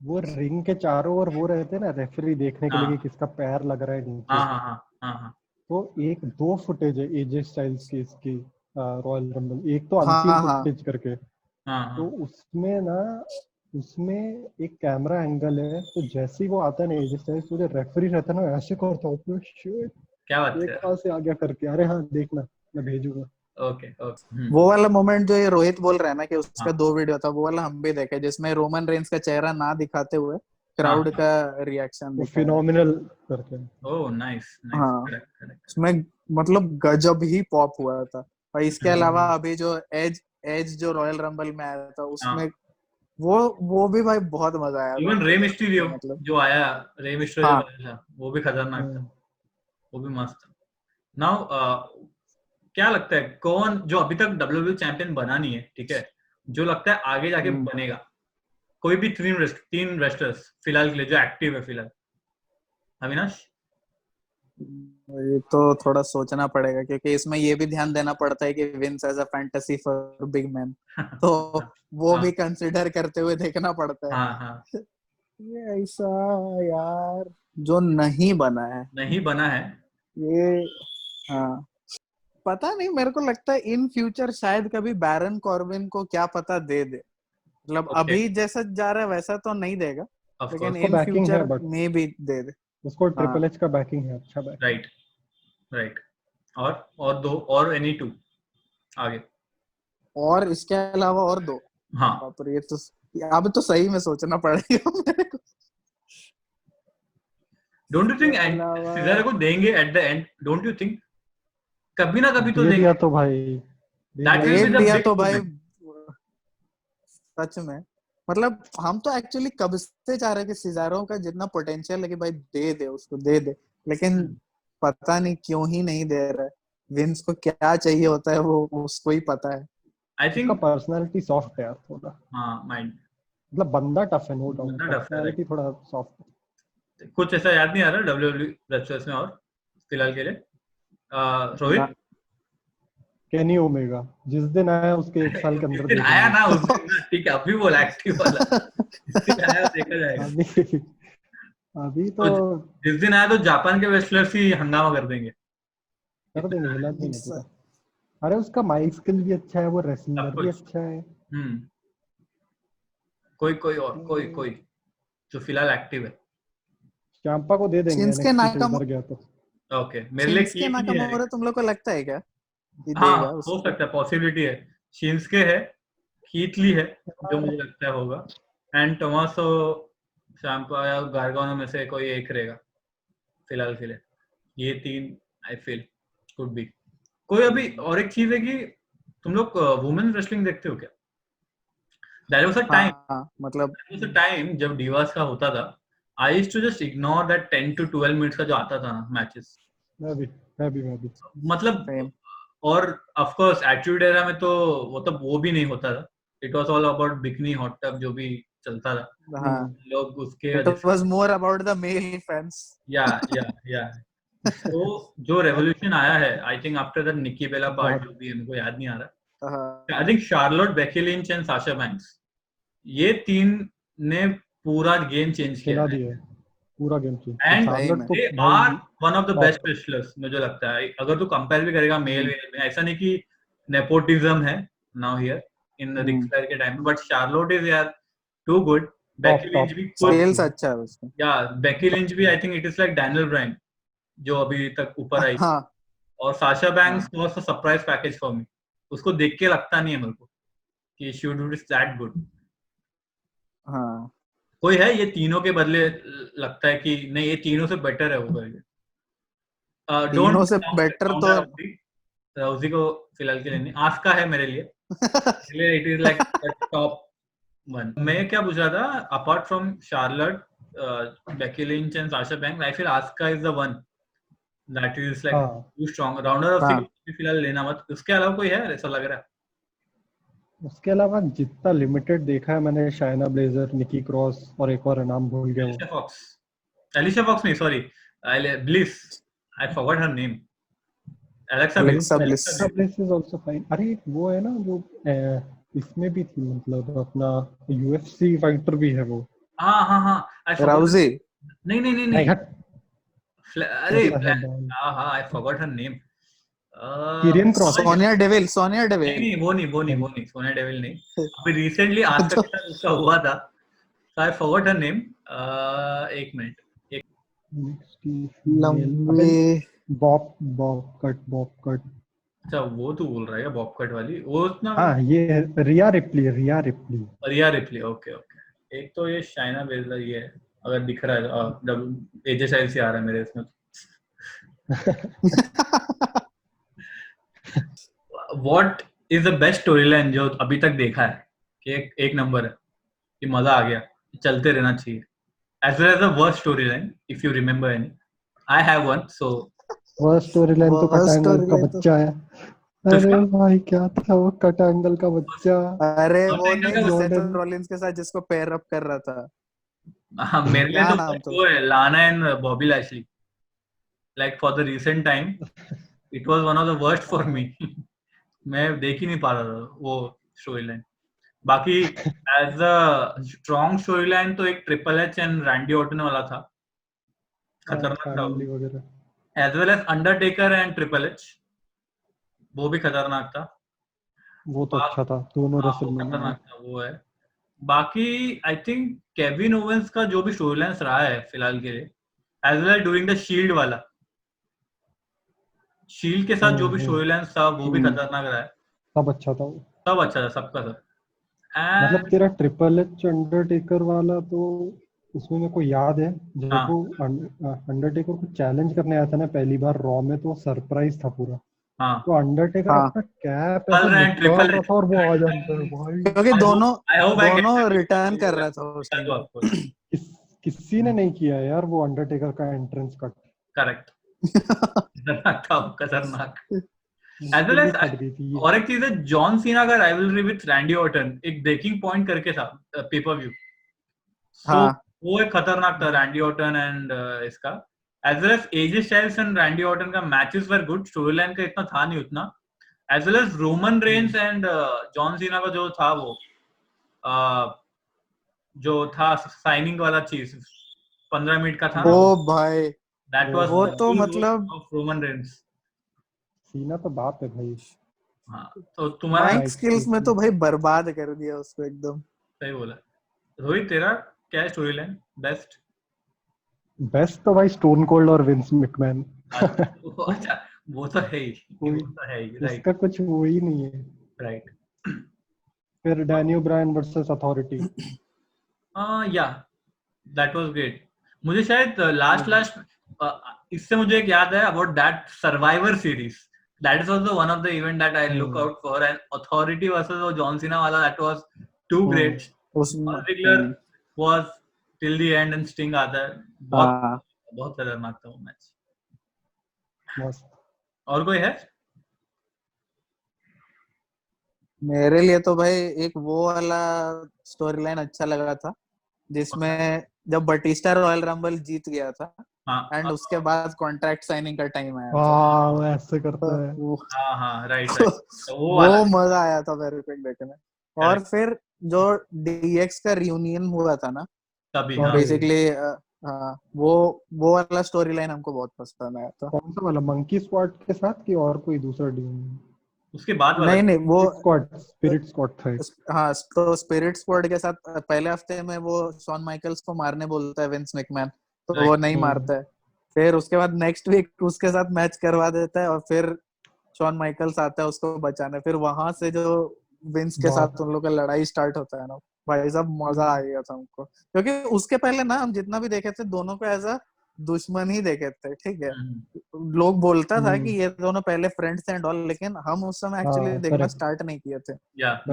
वो रिंग के चारों ओर वो रहते हैं ना रेफरी, देखने के लिए कि हाँ किसका पैर लग रहा है नीचे। हाँ हाँ हाँ हाँ हाँ तो एक दो फुटेज है एजे स्टाइल्स की, इसकी रॉयल रंबल, एक तो अनसीन हाँ हाँ फुटेज करके। हाँ तो हाँ। उसमें ना, उसमें एक कैमरा एंगल है, तो जैसे ही वो आता है ना एजे स्टाइल्स, तो जो रेफरी रहता है ना, ऐसे करता है, शिट, क्या बात ये कर रहे कहाँ से आ गया करके। अरे हाँ, देखना, मैं भेजूंगा। हो? Okay okay. वो वाला मोमेंट जो ये रोहित बोल रहा है ना कि उसका हाँ 2 वीडियो था, वो वाला हम भी देखे, जिसमें रोमन रेंस का चेहरा ना दिखाते हुए हाँ क्राउड हाँ। का रिएक्शन वो दिखाया है। फिनोमिनल करके। ओह नाइस नाइस, हाँ, करेक्ट करेक्ट। उसमें मतलब गजब ही पॉप हुआ था। और इसके अलावा हम्म, अभी जो एज एज जो रॉयल रंबल में आया था, उसमें हाँ। वो भी भाई बहुत मजा आया था इवन रे हमको देख मिस्टीरियो के, मतलब। जो आया, रे मिस्टीरियो जो हाँ, आया था, वो भी खतरनाक था। हम्म। वो भी मस्त था। नाउ क्या लगता है कौन जो अभी तक डब्ल्यूडब्ल्यू चैंपियन बना नहीं है, ठीक है, जो लगता है आगे जाके हम्म, बनेगा? कोई भी तीन रेस्टर्स फिलहाल के लिए जो एक्टिव है फिलहाल। अविनाश। ये तो थोड़ा सोचना पड़ेगा, क्योंकि इसमें ये भी ध्यान देना पड़ता है कि Vince as a fantasy for big man, तो वो हाँ भी कंसिडर करते हुए देखना पड़ता है। हाँ हाँ। ये ऐसा, यार, जो नहीं बना है नहीं बना है। ये, हाँ, पता नहीं, मेरे को लगता है इन फ्यूचर शायद कभी बैरन कॉर्बिन को क्या पता दे दे। मतलब ओके। अभी जैसा जा रहा है वैसा तो नहीं देगा, ऑफ लेकिन कोर्स। उसको इन बैकिंग है, फ्यूचर बट में भी दे दे। उसको हाँ, ट्रिपल एच का बैकिंग है, अच्छा बैकिंग। Right right. और दो और एनी टू आगे। और इसके अलावा और 2। हाँ। बाप रे, ये तो अब तो सही में सोचना पड़ेगा मेरे को। डोंट यू इसके थिंक अलावा सीजर को देंगे at the end? Don't you think कभी ना कभी तो दे दिया देंगे? तो भाई, दे दैट दिया विल दे तो बी द दिया बिग तो भाई, मोमेंट। सच में। मतलब हम तो एक्चुअली कब से चाह रहे हैं कि सिजारो का जितना पोटेंशियल है कि भाई दे दे उसको, दे दे, लेकिन पता नहीं क्यों ही नहीं दे रहा है। विंस को क्या चाहिए होता है वो उसको ही पता है। आई उसका थिंक। पर्सनालिटी सॉफ्ट है यार थोड़ा, हाँ माइंड। मतलब बंदा टफ है, नो डाउट, बंदा डफ है, पर्सनालिटी थोड़ा सॉफ्ट है। राइट। कुछ ऐसा याद नहीं आ रहा डब्ल्यूडब्ल्यू रेसलर्स में और फिलहाल के लिए? ना, रोहित। केनी ओमेगा जिस दिन आया उसके 1 साल के जिस अंदर दिन दे आया देंगे। ना उस दिन ना, ठीक है, अभी बोला एक्टिव वाला। जिस दिन आया देखा जाएगा। अभी अभी तो तो जिस दिन आया तो जापान के रेसलर्स ही हंगामा कर देंगे। कर इतना देंगे, आया हिला है। देंगे पूरा। अरे उसका माइक स्किल भी अच्छा है, वो सब रेसलर भी कुछ। अच्छा है। हम्म। कोई कोई और कोई तो कोई जो फिलहाल एक्टिव है। चांपा को दे देंगे शिंस्के NXT से नाकामो- उधर गया तो। ओके, मेरे लिए शिंस्के कीथ ली है। नाकामोरा तुम लोग को लगता है क्या कि हाँ, देगा हो उसको? सकता है, पॉसिबिलिटी है। शिंस्के है, कीथ ली है, जो मुझे लगता है होगा, एंड टोमासो चांपा या गार्गानो में से कोई एक रहेगा फिलहाल के लिए। ये 3 आई फील कुड बी। कोई अभी और एक चीज है कि तुम लोग वुमेन रेसलिंग देखते हो क्या? There was a time, हाँ मतलब there was a time जब डिवास का होता था, I used to just ignore that 10 to 12 minutes का जो आता था ना मैचेस। मैं भी मतलब Same. और ऑफ कोर्स एटीट्यूड एरा में तो वो भी नहीं होता था। It was all about bikini hot tub जो भी चलता था, हाँ, लोग उसके it was more about the male fans. या तो जो रेवोल्यूशन आया है, I think after that Nikki Bella part, बहुत। जो भी है, मेरे को याद नहीं आ रहा। हाँ, I think Charlotte, Beki Lynch and Sasha banks, ये 3 ने पूरा गेम चेंज किया खिला है। दिया पूरा गेम चेंज। And शार्लोट तो they भाई are one of the top best wrestlers, मुझे लगता है। अगर तू कंपेयर भी करेगा मेल में, ऐसा नहीं कि नेपोटिज्म है नाउ हियर इन द रिक्स फ्लेयर के टाइम में, बट शार्लोट इज यार टू गुड। बेकी लिंच भी कुछ, स्केल्स अच्छा है उसका। या बेकी लिंच भी I think it is like Daniel Bryan जो अभी तक ऊपर आई। हाँ, और Sasha banks was a surprise package for me. उसको देख के लगता नहीं है मेरे को कि she would be that good. हाँ, कोई है ये तीनों के बदले लगता है कि नहीं, ये तीनों से बेटर है वो करके। तीनों से बेटर तो राउजी को फिलहाल के लिए नहीं, आस्का है मेरे लिए। It is like top 1। मैं क्या पूछ रहा था, apart from Charlotte, Becky Lynch and Sasha Banks, I feel Asuka is the one that is like too strong. Rounder of six फिलहाल लेना मत। उसके अलावा कोई है ऐसा लग रहा है? उसके अलावा जितना लिमिटेड देखा है मैंने, शाइना ब्लेजर, निकी क्रॉस और एक और नाम भूल गया वो। एलिशा फॉक्स नहीं, sorry, bliss, I forgot her name. Alexa Bliss is also fine. अरे वो है ना जो इसमें भी थी, मतलब अपना UFC फाइटर भी है वो। हाँ, राउजी। नहीं, अरे हाँ, I forgot her name. Karrion Kross, Sonya Deville. नहीं, वो नहीं, सोनिया डेविल नहीं। अभी रिसेंटली आज तक उसका हुआ था, so I forgot her name. एक मिनट। लंबे बॉब कट। अच्छा, वो तू बोल रहा है क्या, बॉब कट वाली? वो ना, हाँ, ये रिया रिप्ली। ओके। एक तो ये शाइना बेजलर, ये है, अगर दिख रहा है एजे स्टाइल से आ रहा है मेरे इसमें। What is the best storyline जो अभी तक देखा है कि एक नंबर है कि मजा आ गया, चलते रहना चाहिए? As well as the worst storyline, if you remember any. I have one, so. Worst storyline तो कटांगल का बच्चा है। अरे भाई क्या था वो कटांगल का बच्चा। अरे वो नहीं, सेथ रॉलिंस के साथ जिसको पेयर अप कर रहा था। हाँ, मेरे लिए तो वो है लाना and Bobby Lashley. Like for the recent time, it was one of the worst for me. मैं देख ही नहीं पा रहा था वो स्टोरी लाइन। बाकी as a strong storyline तो एक Triple H and Randy Orton वाला था, खतरनाक था। As well as Undertaker and triple H, वो भी खतरनाक था। वो तो अच्छा था, दोनों खतरनाक था वो है। बाकी आई थिंक केविन ओवेंस का जो भी स्टोरी लाइन रहा है फिलहाल के लिए, as well as during the Shield वाला, शील्ड के साथ जो भी स्टोरी लाइन था वो भी खतरनाक रहा है। सब अच्छा था सबका सब। मतलब तेरा ट्रिपल एच अंडरटेकर वाला तो उसमें मेरे को याद है जब वो अंडरटेकर को चैलेंज करने आया था ना पहली बार रॉ में, तो सरप्राइज था पूरा। तो अंडरटेकर अपना कैप ऐसे निकाल रहा था और वो आ जाता है भाई, क्योंकि दोनों रिटर्न कर रहा था उस टाइम। किसी ने नहीं किया यार वो अंडरटेकर का एंट्रेंस कट। करेक्ट। खतरनाक। As well as, और एक चीज है, जॉन सीना का राइवलरी विद रैंडी ऑर्टन एक ब्रेकिंग पॉइंट करके था पेपर व्यू। वो एक खतरनाक था, रैंडी ऑर्टन एंड इसका। As well as AJ Styles and Randy Orton का matches were good, story line का इतना था नहीं उतना। As well as Roman Reigns and John Cena का जो था वो जो था साइनिंग वाला चीज 15 मिनट का था। ओ भाई, दैट वाज वो तो मतलब रोमन रेंस। सीना तो बात है भाई। हाँ, तो तुम्हारा माइक स्किल्स में तो भाई बर्बाद कर दिया उसको एकदम। सही बोला। रोहित, तेरा क्या है स्टोरी लाइन बेस्ट? बेस्ट तो भाई स्टोन कोल्ड और विंस मैकमैन। अच्छा वो तो है ही, वो तो है ही, राइट इसका कुछ वो ही नहीं है। राइट। फिर डैनी ओब्रायन वर्सेस अथॉरिटी। या दैट वाज ग्रेट। मुझे शायद लास्ट इससे मुझे एक याद है about that survivor series, that is also one of the event that I look out for, and authority versus वो जॉन सीना वाला, दैट वाज टू ग्रेट। उसमें particular was till the end and sting आता है, बहुत खतरनाक था वो match. मस्त। और कोई है? मेरे लिए तो भाई एक वो वाला स्टोरी लाइन अच्छा लगा था जिसमें जब बटिस्टा रॉयल रंबल जीत गया था एंड उसके बाद कॉन्ट्रैक्ट साइनिंग का टाइम आया था। हाँ वो ऐसे करता है। हाँ राइट वो मजा आया था मेरे को देखने। और फिर जो डीएक्स का रियूनियन हुआ था ना, तभी बेसिकली वो वाला स्टोरी लाइन हमको बहुत पसंद आया था। कौन सा वाला, मंकी स्क्वाड के साथ कि और कोई दूसरा टीम? उसके बाद वाला नहीं वो स्पिरिट स्क्वाड था। हाँ, तो स्पिरिट स्क्वाड के साथ पहले हफ्ते में वो शॉन माइकल्स को मारने बोलता है विंस मैकमैन, तो वो नहीं मारता है। फिर उसके बाद नेक्स्ट वीक उसके साथ मैच करवा देता है और फिर शॉन माइकल्स आता है उसको बचाने। फिर वहां से जो विंस के साथ उन लोग का लड़ाई स्टार्ट होता है ना, भाई साहब मजा आ गया था हमको, क्योंकि उसके पहले ना हम जितना भी देखे थे दोनों को एज अ दुश्मन ही देखे थे, ठीक है। लोग बोलता था कि ये दोनों पहले फ्रेंड्स एंड ऑल, लेकिन हम उस समय एक्चुअली देखना स्टार्ट नहीं किए थे।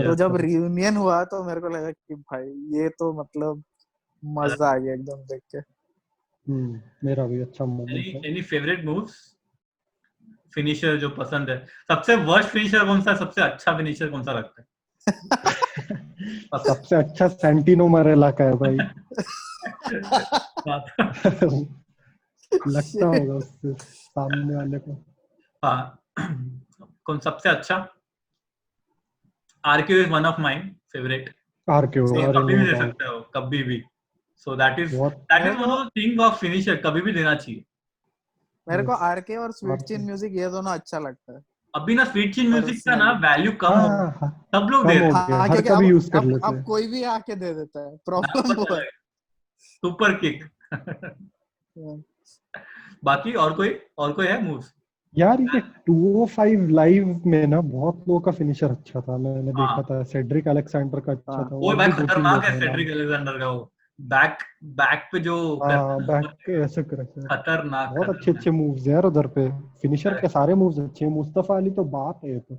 तो जब रियूनियन हुआ तो मेरे को लगा कि भाई ये तो मतलब मजा आ गया एकदम देख के। मेरा भी अच्छा मोमेंट था। एनी फेवरेट मूव्स, फिनिशर जो पसंद है? सबसे वर्स्ट फिनिशर कौन सा, सबसे अच्छा फिनिशर कौन सा लगता है? सबसे अच्छा सैंटिनो मरेला का है भाई। लगता होगा उससे सामने वाले को। कौन सबसे अच्छा? RQ is one of my favourite. RQ कभी भी दे सकते हो, कभी भी। So that is one of the thing of finisher, कभी भी देना चाहिए। मेरे को आरके और स्वीट चिन म्यूजिक ये दोनों अच्छा लगता है। अभी ना स्वीट चिन म्यूजिक का ना वैल्यू कम हो, सब लोग दे रहे हैं। हर कभी यूज कर लेते हैं। अब कोई भी आके दे देता है, प्रॉब्लम वो है। Super kick. बाकी और कोई है मूव्स? यार ये 205 लाइव में ना बहुत लोगों का फिनिशर अच्छा था, मैंने देखा था। सेड्रिक अलेक्जेंडर का अच्छा था। वो भाई खतरनाक है सेड्रिक अलेक्जेंडर का, वो बैक पे जो बैक ऐसे करके खतरनाक, बहुत अच्छे मूव्स यार उधर पे। फिनिशर के सारे मूव्स अच्छे हैं। मुस्तफा अली तो बात है तो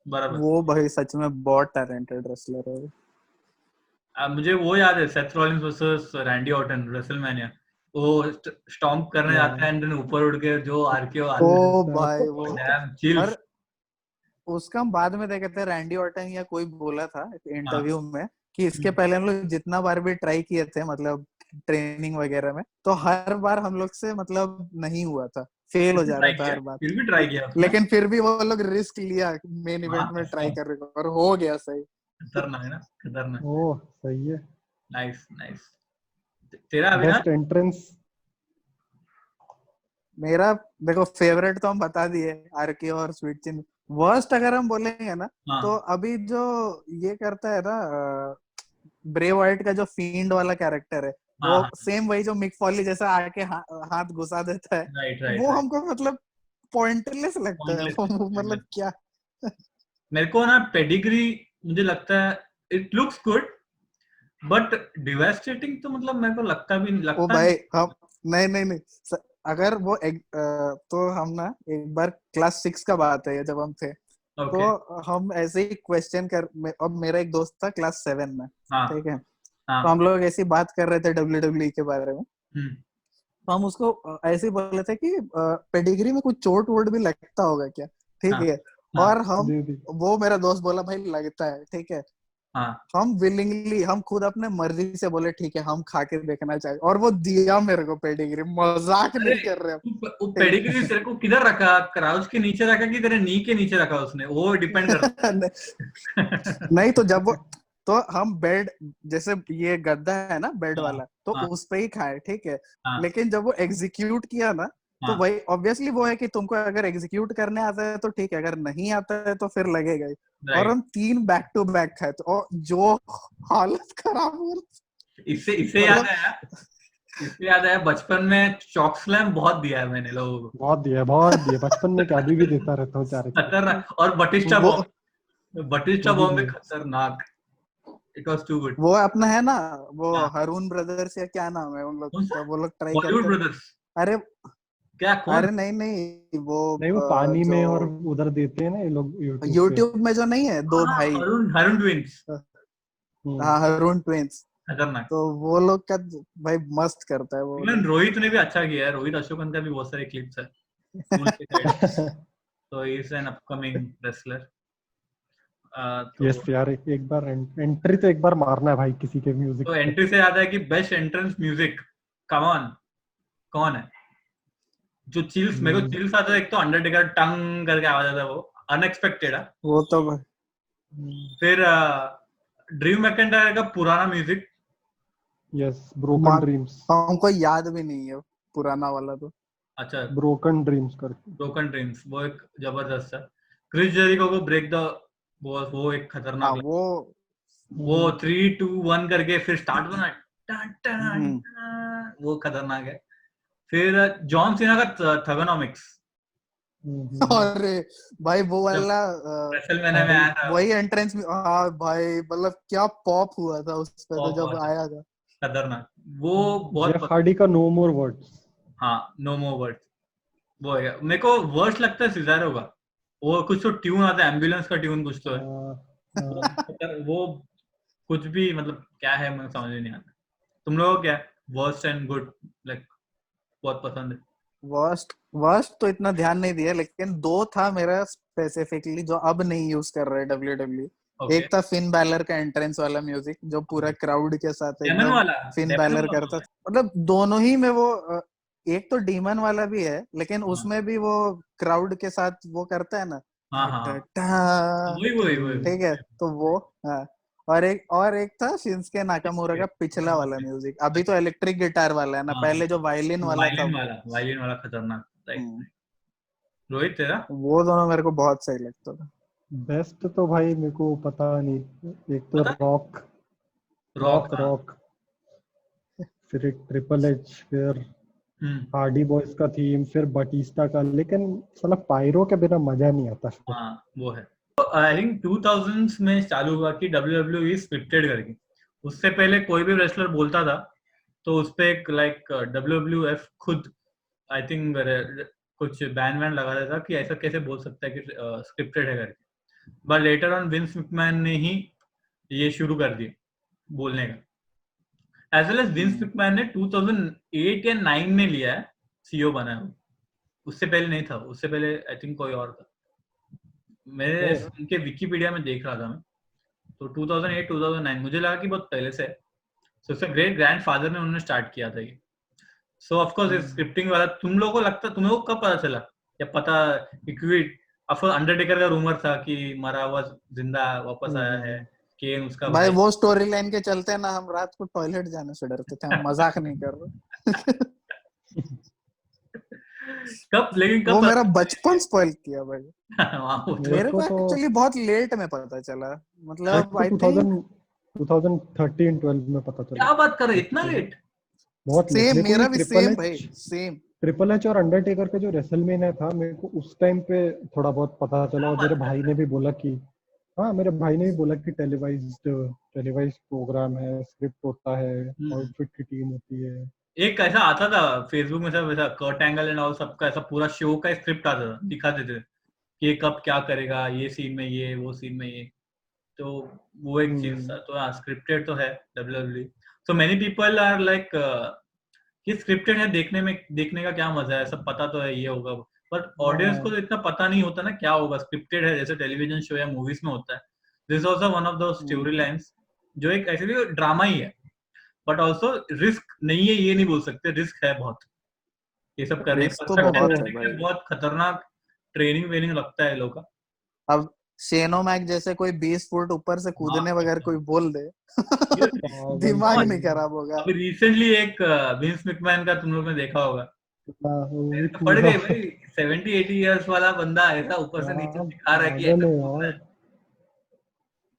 बराबर, वो भाई सच में बहुत टैलेंटेड रेसलर है। मुझे वो याद है Seth Rollins versus Randy Orton WrestleMania, वो स्टॉम्प करने जाता है एंड देन ऊपर उड़ के जो आरकेओ आता है। ओ भाई वो और उसका हम बाद में देखे थे, रैंडी ऑर्टन या कोई बोला था इंटरव्यू में कि इसके पहले हम लोग जितना बार भी ट्राई किए थे मतलब ट्रेनिंग वगैरह में, तो हर बार हम लोग से मतलब नहीं हुआ था, फेल हो जा रहा था हर बार। फिर भी ट्राई किया, लेकिन फिर भी वो लोग रिस्क लिया मेन इवेंट में ट्राई करने को और हो गया सही। खतरनाक है ना, खतरनाक। ओह सही है। नाइस। तेरा बेस्ट एंट्रेंस? मेरा देखो फेवरेट तो हम बता दिए, आरके और स्वीट चिन। वर्स्ट अगर हम बोलेंगे ना तो अभी जो ये करता है ना ब्रे वाइट का जो फील्ड वाला कैरेक्टर है, वो सेम वही जो मिक फॉली जैसा आके हाथ घुसा देता है, वो हमको मतलब पॉइंटलेस लगता है। मतलब क्या मेरे को ना पेडिग्री मुझे लगता है it looks good but devastating, तो मतलब मेरे को लगता भी नहीं लगता। ओ भाई हम नहीं अगर वो तो हम ना एक बार क्लास 6 का बात है जब हम थे, तो हम ऐसे ही क्वेश्चन अब मेरा एक दोस्त था क्लास 7 में, ठीक है। तो हम लोग ऐसी बात कर रहे थे WWE के बारे में, तो हम उसको ऐसे ही बोल रहे थे कि पेडिग्री में कुछ चोट वोट भी लगता होगा क्या, ठीक है। और वो मेरा दोस्त बोला भाई लगता है, ठीक है। हम विलिंगली, हम खुद अपने मर्जी से बोले ठीक है हम खा के देखना चाहिए, और वो दिया मेरे को पेडिग्री। मजाक नहीं कर रहे हम। वो पेडिग्री तेरे को किधर रखा, क्राउच के नीचे रखा कि तेरे नी के नीचे रखा उसने, वो डिपेंड करता है। नहीं तो जब तो हम बेड जैसे ये गद्दा है ना बेड वाला, तो उस पे ही खाए, ठीक है। लेकिन जब वो एग्जीक्यूट किया ना, तो वही ऑब्वियसली वो है कि तुमको अगर एग्जीक्यूट करने आता है तो ठीक है, अगर नहीं आता है तो फिर लगेगा ही। और हम 3 बैक टू बैक खाए, तो जो हालत खराब हो इससे इससे याद आया इससे याद आया बचपन में चॉक स्लैम बहुत दिया है मैंने लोगों को, बहुत दिया बचपन में, क्या अभी भी देता रहता हूँ 4 खतरनाक। और बटिस्टा वो वो बॉम्ब भी में खतरनाक, इट वाज टू गुड। वो अपना है ना, वो हाँ। हरून ब्रदर्स या क्या नाम है उन लोग कौन सा? का, वो लोग ट्राई बॉलीवुड करते। ब्रदर्स अरे क्या कौन? अरे नहीं वो नहीं, वो पानी जो में और उधर देते हैं ना ये लोग यूट्यूब पे। यूट्यूब में जो नहीं है, दो हाँ, भाई, हरून ट्विंस, हाँ हरून ट्विंस, खतरनाक। तो वो लोग का भाई मस्त करता है वो इवन लोग। रोहित ने भी अच्छा किया है, रोहित अशोकन का भी बहुत सारे क्लिप्स है स्कूल के साइड, तो ही इज एन अपकमिंग रेसलर। तो यस यार, एक बार एंट्री तो एक बार मारना है भाई किसी के म्यूजिक तो पे। एंट्री से याद है कि बेस्ट एंट्रेंस म्यूजिक कौन है जो चिल्स, मेरे को चिल्स आता है। एक तो अंडरटेकर टंग करके आवाज आता है, वो अनएक्सपेक्टेड है। वो तो फिर ड्रीव मैकेंटायर का पुराना music, yes, broken mark dreams, हमको याद भी नहीं है पुराना वाला तो। अच्छा ब्रोकन ड्रीम्स करके। ब्रोकन ड्रीम्स, वो एक जबरदस्त है। क्रिस जेरिको को ब्रेक द, वो एक हाँ खतरनाक, वो 3 2 1 करके फिर स्टार्ट बना, वो खतरनाक है। फिर जॉन सीना का थगोनॉमिक्स, अरे भाई वो वाला रेसलमेनिया में आया था, वही एंट्रेंस में, हाँ भाई मतलब क्या पॉप हुआ था उस पे तो बहुत जब बहुत आया था। खतरनाक, वो बहुत जेफ हार्डी का नो मोर वर्ड्स। हाँ नो मोर वर्ड्स, वो है। मेरे को वर्स्ट लगता है सिज़ारो का, वो कुछ तो ट्यून आता है, एम्बुलेंस का ट्यून कुछ तो है, वो कुछ भी मतलब क्या है मुझे समझ नहीं आता। तुम लोगों को क्या वर्स्ट एंड गुड लाइक बहुत पसंद है? वर्स्ट तो इतना ध्यान नहीं दिया, लेकिन दो था मेरा स्पेसिफिकली जो अब नहीं यूज कर रहे WWE। Okay. एक था फिन बैलर का एंट्रेंस वाला म्यूजिक जो पूरा क्राउड के साथ डेमन एकदम वाला, फिन डेमन बैलर वाला करता था। मतलब दोनों ही में वो एक तो डीमन वाला भी है, लेकिन उसमें भी वो क्राउड के साथ वो करता है ना, हाँ हाँ वही ठीक है तो वो, हाँ। और एक था शिंस्के नाकामुरा का पिछला वाला म्यूजिक, अभी तो इलेक्ट्रिक गिटार वाला है ना, पहले जो वायलिन वाला था वायलिन वाला खतरनाक। रोहित तेरा? वो दोनों मेरे को बहुत सही लगता था। बेस्ट तो भाई मेरे को पता नहीं, एक तो रॉक रॉक, फिर एक ट्रिपल एच, फिर हार्डी बॉयज का थीम, फिर बटिस्टा का, लेकिन साला पायरो के बिना मजा नहीं आता। हाँ वो है। तो आई थिंक 2000s में चालू हुआ कि WWE स्क्रिप्टेड करके, उससे पहले कोई भी रेसलर बोलता था तो उस पे एक लाइक WWF खुद आई थिंक कुछ बैन वैन लगा देता कि ऐसा कैसे बोल सकता है कि स्क्रिप्टेड है करके। But later on Vince McMahon ने ही ये शुरू कर दिया बोलने का। As well as Vince McMahon ने 2008 या 9 में लिया है, सीईओ बना है, उससे पहले नहीं था। उससे पहले आई थिंक कोई और था। मेरे उनके विकिपीडिया में देख रहा था मैं, तो 2008 2009 मुझे लगा कि बहुत पहले से है। सो उसके ग्रेट ग्रैंडफादर ने उन्होंने स्टार्ट किया था ये। सो ऑफ कोर्स स्क्रिप्टिंग वाला तुम लोगों को लगता, तुम्हें को कब पता चला या पता? क्योंकि ऑफ कोर्स अंडरटेकर का रूमर था कि मरा हुआ जिंदा वापस आया है, केन उसका भाई वो स्टोरी लाइन के चलते ना हम रात को टॉयलेट जाने से डरते थे, हम मजाक नहीं कर रहे। कब वो मेरा बचपन स्पॉइल किया भाई। मेरे को एक्चुअली बहुत लेट में पता चला, मतलब आई थिंक 2013-12 में पता चला। क्या बात कर रहे, इतना लेट? बहुत सेम लेट। मेरा भी सेम भाई, सेम। ट्रिपल एच और अंडरटेकर का जो रेसलमेनिया था, मेरे को उस टाइम पे थोड़ा बहुत पता चला, और मेरे भाई ने भी बोला कि टेलीवाइज्ड प्रोग्राम है, स्क्रिप्ट होता है, आउटफिट की टीम होती है। एक ऐसा आता था फेसबुक में सब, वैसा कर्ट एंगल एंड ऑल सबका ऐसा पूरा शो का स्क्रिप्ट आता था, दिखाते थे कि ये कब क्या करेगा, ये सीन में ये, वो सीन में ये, तो वो एक चीज था। तो स्क्रिप्टेड तो है WWE। So many people are like कि स्क्रिप्टेड है, देखने का क्या मजा है, सब पता तो है ये होगा, बट ऑडियंस को तो इतना पता नहीं होता ना क्या होगा। स्क्रिप्टेड है जैसे टेलीविजन शो या मूवीज में होता है, this also one of those story lines जो एक एक्चुअली ड्रामा ही है, बट आल्सो रिस्क नहीं है ये नहीं बोल सकते, रिस्क है बहुत ये सब करने का। बहुत खतरनाक ट्रेनिंग लगता है लोगों का। अब शेनो मैक जैसे कोई 20 फुट ऊपर से कूदने वगैरह कोई बोल दे दिमाग नहीं खराब होगा। अभी रिसेंटली एक विंस मैकमैन का तुम लोग ने देखा होगा, पड़ गए भाई 70-80 इयर्स वाला बंदा ऐसा ऊपर से नीचे दिखा रहा है कि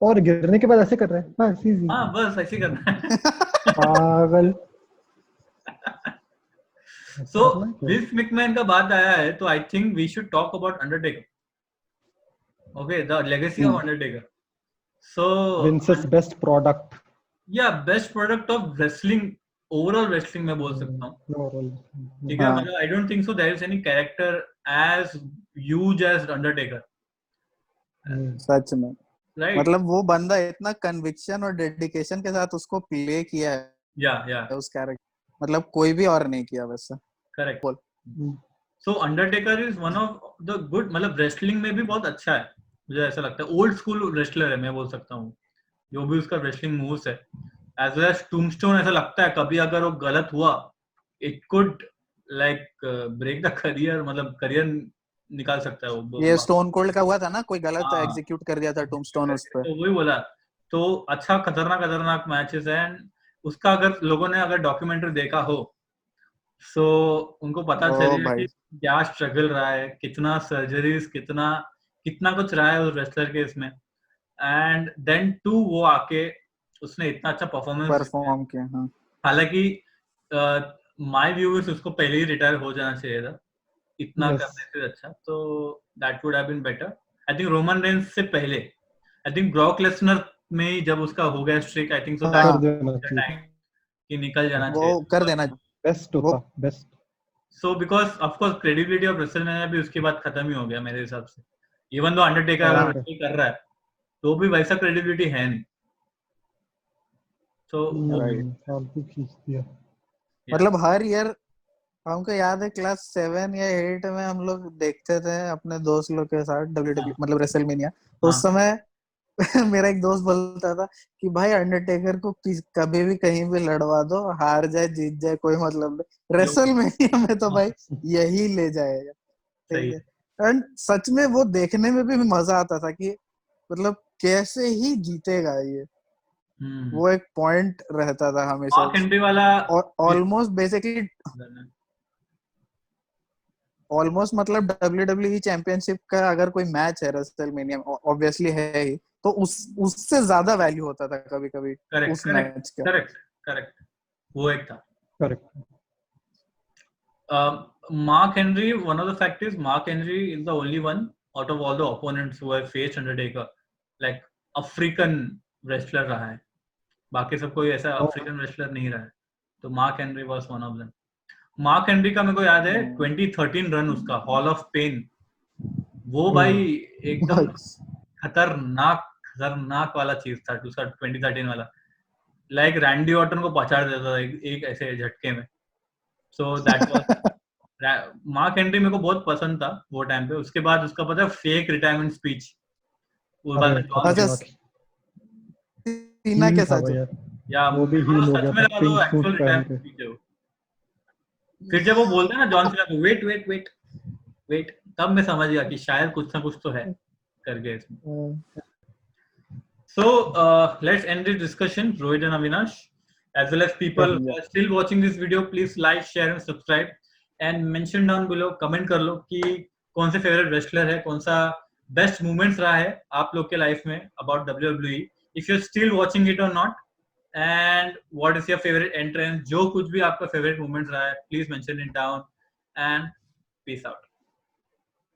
और गिरने के बाद ऐसे कर रहे हैं। हाँ बस ऐसे करना है। पागल। So Vince McMahon का बात आया है तो I think we should talk about Undertaker. Okay, the legacy of Undertaker. So Vince's best product. Yeah, best product of wrestling, overall wrestling मैं बोल सकता हूँ. ठीक है, मतलब I don't think so there is any character as huge as Undertaker. सच में Right? मतलब वो बंदा इतना कन्विक्शन और डेडिकेशन के साथ उसको प्ले किया है Yeah. उस कैरेक्टर, मतलब कोई भी और नहीं किया वैसा. Correct. बोल. So Undertaker is one of the good, मतलब wrestling में भी बहुत अच्छा है, मुझे ऐसा लगता है. Old school wrestler है, मैं बोल सकता हूँ. जो भी उसका wrestling moves है, as well as Tombstone, ऐसा लगता है कभी अगर वो गलत हुआ, it could like break the career, मतलब career निकाल सकता है वो. ये स्टोन कोल्ड का हुआ था ना, कोई गलत एग्जीक्यूट कर दिया था टूम्बस्टोन उस पे. तो वही बोला. तो अच्छा खतरनाक मैचेस हैं. उसका अगर लोगों ने अगर डॉक्यूमेंट्री देखा हो, सो उनको पता चलेगा कि क्या स्ट्रगल रहा है, कितना सर्जरीज, कितना कुछ रहा है उस रेसलर के इसमें. एंड देन टू वो आके उसने इतना अच्छा परफॉर्म किया. हाँ. हालांकि माय व्यू इज उसको पहले ही रिटायर हो जाना चाहिए था, इतना करने से अच्छा. तो that would have been better. I think Roman Reigns से पहले, आई थिंक ब्रॉक लेसनर में ही जब उसका हो गया streak, I think so time कि निकल जाना चाहिए, वो कर देना बेस्ट होता best. So because of course credibility of WrestleMania भी उसके बाद खत्म ही हो गया मेरे हिसाब से. इवन दो अंडरटेकर अगर कर रहा है तो भी वैसा क्रेडिबिलिटी है नहीं. तो फालतू खींच दिया. मतलब हर ईयर हमको याद है क्लास 7 या 8 में हम लोग देखते थे अपने दोस्त लोग के साथ WWE, मतलब रेसलमेनिया. उस समय मेरा एक दोस्त बोलता था कि भाई अंडरटेकर को कभी भी कहीं भी लड़वा दो, हार जाए जीत जाए कोई मतलब नहीं, रेसलमेनिया में तो भाई यही ले जाएगा. ठीक है. एंड सच में वो देखने में भी मजा आता था कि मतलब कैसे ही जीतेगा ये. वो एक पॉइंट रहता था हमेशा. ऑलमोस्ट बेसिकली ऑलमोस्ट मतलब WWE चैंपियनशिप का अगर कोई मैच है रेसलमेनिया में, ऑब्वियसली है ही, तो उससे ज्यादा वैल्यू होता था कभी-कभी उस मैच का. करेक्ट. वो एक था. Correct. Mark Henry, one of the facts is Mark Henry is the only one out of all the opponents who have faced Undertaker like African wrestler रहा है. बाकी सब कोई ऐसा अफ्रीकन रेसलर नहीं रहा है. तो mark Henry was one of them. Mark Henry का मेरे को याद है 2013 रन उसका हॉल ऑफ पेन, वो भाई एकदम खतरनाक वाला चीज था उसका 2013 वाला. लाइक रैंडी ऑर्टन को पछाड़ देता था एक ऐसे झटके में. So that was mark Henry मेरे को बहुत पसंद था वो टाइम पे. उसके बाद उसका पता है फेक रिटायरमेंट स्पीच सीना के साथ, या वो भी हील हो गया था पिंक सूट पहन के. फिर जब वो बोलते हैं ना जॉन सीना को वेट, तब मैं समझ गया कि शायद कुछ ना कुछ तो है करके इसमें. So let's end this discussion, Rohit and Avinash, as well as people who are still watching this video. Please like, share and subscribe and mention down below, comment कर लो कि कौन से फेवरेट रेसलर है, कौन सा बेस्ट मोमेंट्स रहा है आप लोग के लाइफ में about WWE. If you're still watching it or not, and what is your favorite entrance, जो कुछ भी आपका favorite moments रहा है, please mention it down and peace out.